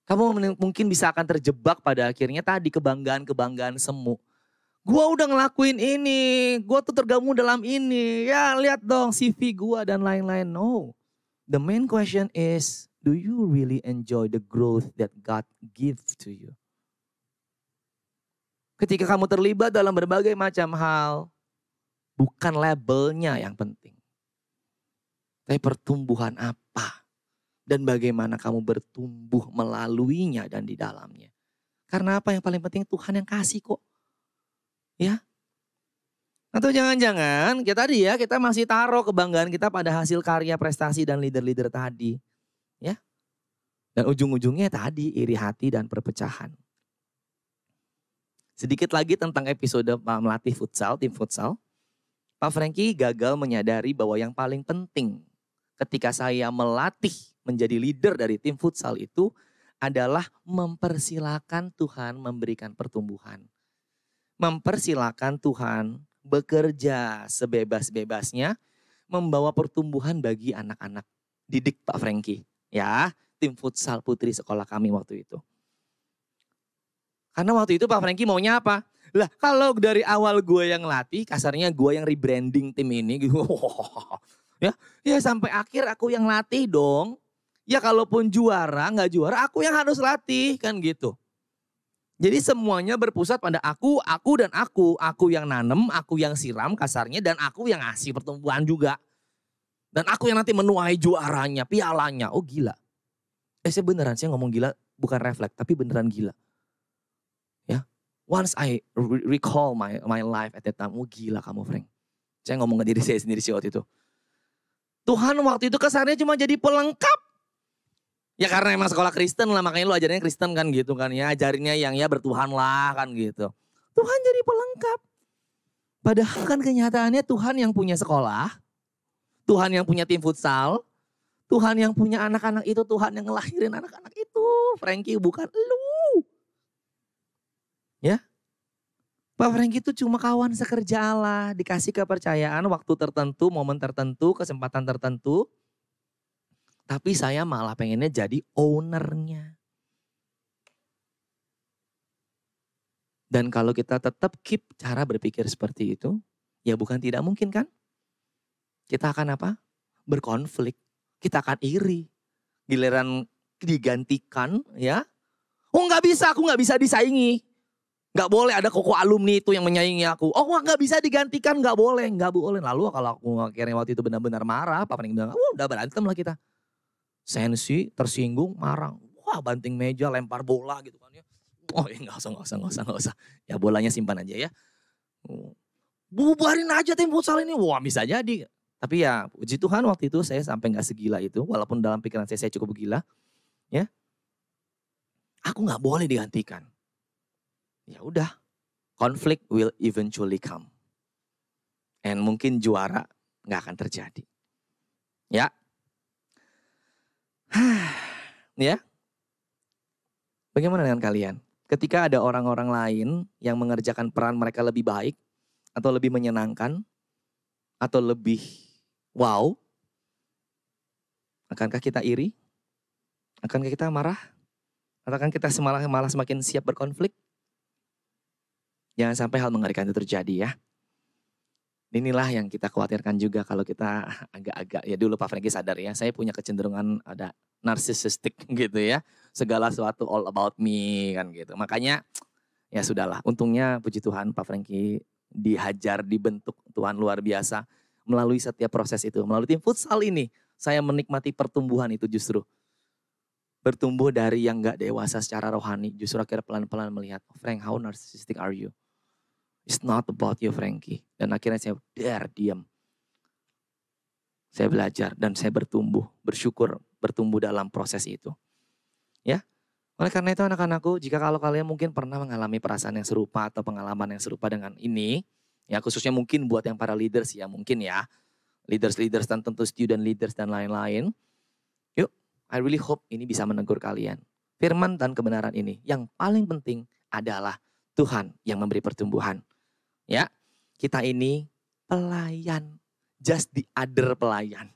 Kamu mungkin bisa akan terjebak pada akhirnya tadi kebanggaan-kebanggaan semu. Gua udah ngelakuin ini, gua tuh tergabung dalam ini, ya lihat dong CV gua dan lain-lain. No, the main question is, do you really enjoy the growth that God gives to you? Ketika kamu terlibat dalam berbagai macam hal, bukan labelnya yang penting. Tapi pertumbuhan apa? Dan bagaimana kamu bertumbuh melaluinya dan di dalamnya. Karena apa yang paling penting Tuhan yang kasih kok. Ya. Atau jangan-jangan kita masih taruh kebanggaan kita pada hasil karya, prestasi dan leader-leader tadi. Ya. Dan ujung-ujungnya tadi iri hati dan perpecahan. Sedikit lagi tentang episode melatih futsal, tim futsal. Pak Frankie gagal menyadari bahwa yang paling penting ketika saya melatih menjadi leader dari tim futsal itu adalah mempersilakan Tuhan memberikan pertumbuhan. Mempersilakan Tuhan bekerja sebebas-bebasnya membawa pertumbuhan bagi anak-anak didik Pak Frankie. Ya, tim futsal putri sekolah kami waktu itu. Karena waktu itu Pak Frankie maunya apa? Lah kalau dari awal gue yang latih, kasarnya gue yang rebranding tim ini. Ya sampai akhir aku yang latih dong. Ya kalaupun juara, nggak juara aku yang harus latih kan gitu. Jadi semuanya berpusat pada aku dan aku. Aku yang nanem, aku yang siram kasarnya dan aku yang ngasih pertumbuhan juga. Dan aku yang nanti menuai juaranya, pialanya. Oh gila. Saya beneran, saya ngomong gila bukan refleks tapi beneran gila. Ya, once I recall my life at that time, oh gila kamu Frank. Saya ngomong ke diri saya sendiri sih waktu itu. Tuhan waktu itu kesannya cuma jadi pelengkap. Ya karena emang sekolah Kristen lah, makanya lu ajarinnya Kristen kan gitu kan ya. Ajarinnya yang ya bertuhan lah kan gitu. Tuhan jadi pelengkap. Padahal kan kenyataannya Tuhan yang punya sekolah. Tuhan yang punya tim futsal. Tuhan yang punya anak-anak itu, Tuhan yang ngelahirin anak-anak itu. Frankie bukan lu. Ya. Pak Frankie itu cuma kawan sekerja Allah. Dikasih kepercayaan waktu tertentu, momen tertentu, kesempatan tertentu. Tapi saya malah pengennya jadi ownernya. Dan kalau kita tetap keep cara berpikir seperti itu, ya bukan tidak mungkin kan? Kita akan apa? Berkonflik. Kita akan iri. Giliran digantikan ya. Oh nggak bisa, aku nggak bisa disaingi. Nggak boleh ada koko alumni itu yang menyaingi aku. Oh nggak bisa digantikan, nggak boleh. Lalu kalau aku akhirnya waktu itu benar-benar marah, Pak Frankie bilang, udah berantem lah kita. Sensi, tersinggung, marah. Wah banting meja, lempar bola gitu kan ya. Oh ya nggak usah. Ya bolanya simpan aja ya. Bubarin aja tim futsal ini. Wah bisa jadi. Tapi ya puji Tuhan waktu itu saya sampai gak segila itu. Walaupun dalam pikiran saya cukup gila. Ya. Aku gak boleh digantikan. Ya udah. Konflik will eventually come. And mungkin juara gak akan terjadi. Ya. Ya. Bagaimana dengan kalian? Ketika ada orang-orang lain yang mengerjakan peran mereka lebih baik. Atau lebih menyenangkan. Atau lebih wow. Akankah kita iri? Akankah kita marah? Ataukah kita malah semakin siap berkonflik? Jangan sampai hal mengerikan itu terjadi ya. Inilah yang kita khawatirkan juga kalau kita agak-agak, ya dulu Pak Frankie sadar ya, saya punya kecenderungan ada narsisistik gitu ya. Segala sesuatu all about me kan gitu. Makanya ya sudahlah, untungnya puji Tuhan Pak Frankie dihajar, dibentuk Tuhan luar biasa. Melalui setiap proses itu, melalui tim futsal ini, saya menikmati pertumbuhan itu justru. Bertumbuh dari yang gak dewasa secara rohani, justru akhirnya pelan-pelan melihat, Frank, how narcissistic are you? It's not about you, Frankie. Dan akhirnya saya diam. Saya belajar dan saya bertumbuh, bersyukur bertumbuh dalam proses itu. Ya, oleh karena itu anak-anakku, jika kalau kalian mungkin pernah mengalami perasaan yang serupa atau pengalaman yang serupa dengan ini, ya khususnya mungkin buat yang para leaders ya mungkin ya. Leaders dan tentu student leaders dan lain-lain. Yuk, I really hope ini bisa menegur kalian. Firman dan kebenaran ini yang paling penting adalah Tuhan yang memberi pertumbuhan. Ya, kita ini pelayan. Just the other pelayan.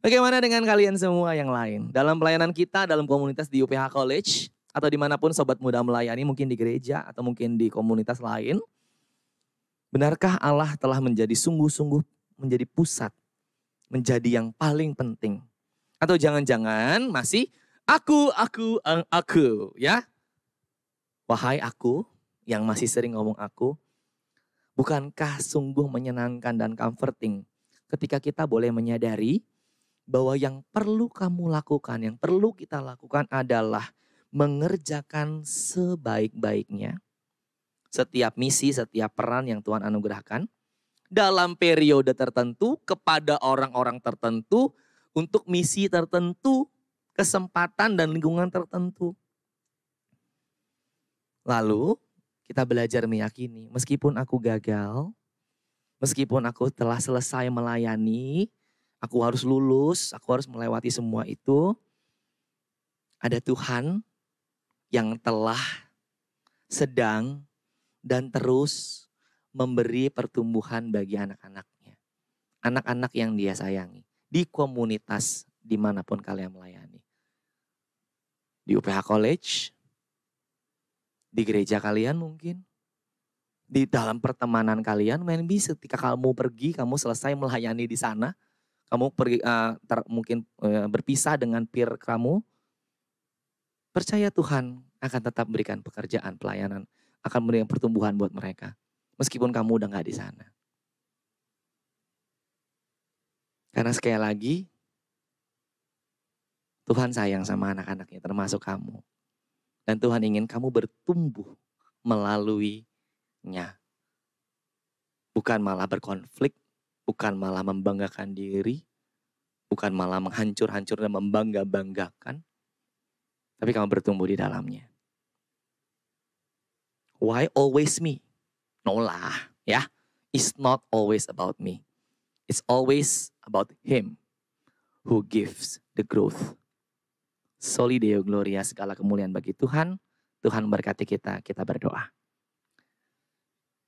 Bagaimana dengan kalian semua yang lain? Dalam pelayanan kita, dalam komunitas di UPH College. Atau dimanapun sobat muda melayani, mungkin di gereja atau mungkin di komunitas lain. Benarkah Allah telah menjadi sungguh-sungguh menjadi pusat, menjadi yang paling penting? Atau jangan-jangan masih aku, ya? Wahai aku yang masih sering ngomong aku, bukankah sungguh menyenangkan dan comforting ketika kita boleh menyadari bahwa yang perlu kamu lakukan, yang perlu kita lakukan adalah mengerjakan sebaik-baiknya setiap misi, setiap peran yang Tuhan anugerahkan dalam periode tertentu kepada orang-orang tertentu untuk misi tertentu, kesempatan dan lingkungan tertentu. Lalu kita belajar meyakini, meskipun aku gagal, meskipun aku telah selesai melayani, aku harus lulus, aku harus melewati semua itu, ada Tuhan yang telah, sedang, dan terus memberi pertumbuhan bagi anak-anaknya. Anak-anak yang Dia sayangi. Di komunitas dimanapun kalian melayani. Di UPH College, di gereja kalian mungkin, di dalam pertemanan kalian, maybe ketika kamu pergi, kamu selesai melayani di sana, kamu pergi mungkin berpisah dengan peer kamu, percaya Tuhan akan tetap berikan pekerjaan, pelayanan, akan memberikan pertumbuhan buat mereka, meskipun kamu udah nggak di sana. Karena sekali lagi, Tuhan sayang sama anak-anaknya, termasuk kamu. Dan Tuhan ingin kamu bertumbuh melaluinya. Bukan malah berkonflik, bukan malah membanggakan diri, bukan malah menghancur-hancur dan membangga-banggakan. Tapi kamu bertumbuh di dalamnya. Why always me? No lah, ya. It's not always about me. It's always about Him who gives the growth. Soli Deo Gloria, segala kemuliaan bagi Tuhan. Tuhan memberkati kita, kita berdoa.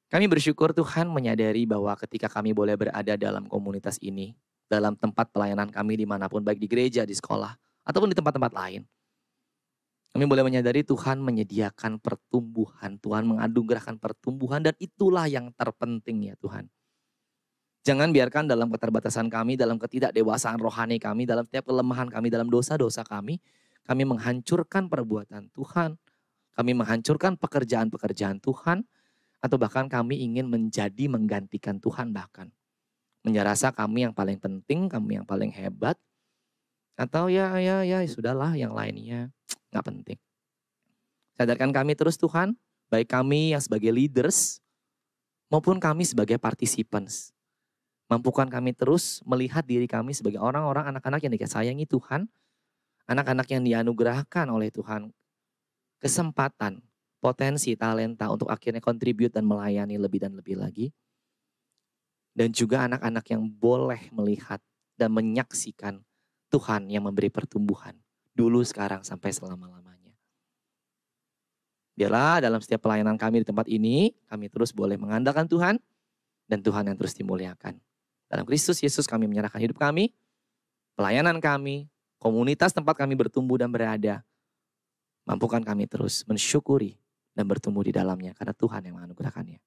Kami bersyukur Tuhan menyadari bahwa ketika kami boleh berada dalam komunitas ini, dalam tempat pelayanan kami dimanapun, baik di gereja, di sekolah, ataupun di tempat-tempat lain. Kami boleh menyadari Tuhan menyediakan pertumbuhan, Tuhan menganugerahkan pertumbuhan, dan itulah yang terpenting ya Tuhan. Jangan biarkan dalam keterbatasan kami, dalam ketidakdewasaan rohani kami, dalam setiap kelemahan kami, dalam dosa-dosa kami menghancurkan perbuatan Tuhan, kami menghancurkan pekerjaan-pekerjaan Tuhan, atau bahkan kami ingin menggantikan Tuhan bahkan. Menyerasa kami yang paling penting, kami yang paling hebat, atau ya sudahlah yang lainnya nggak penting. Sadarkan kami terus Tuhan, baik kami yang sebagai leaders, maupun kami sebagai participants. Mampukan kami terus melihat diri kami sebagai orang-orang, anak-anak yang disayangi Tuhan, anak-anak yang dianugerahkan oleh Tuhan kesempatan, potensi, talenta untuk akhirnya contribute dan melayani lebih dan lebih lagi. Dan juga anak-anak yang boleh melihat dan menyaksikan Tuhan yang memberi pertumbuhan dulu, sekarang, sampai selama-lamanya. Biarlah dalam setiap pelayanan kami di tempat ini, kami terus boleh mengandalkan Tuhan dan Tuhan yang terus dimuliakan. Dalam Kristus Yesus kami menyerahkan hidup kami, pelayanan kami, komunitas tempat kami bertumbuh dan berada. Mampukan kami terus mensyukuri dan bertumbuh di dalamnya karena Tuhan yang menganugerahkannya.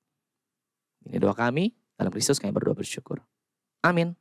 Ini doa kami, dalam Kristus kami berdoa bersyukur. Amin.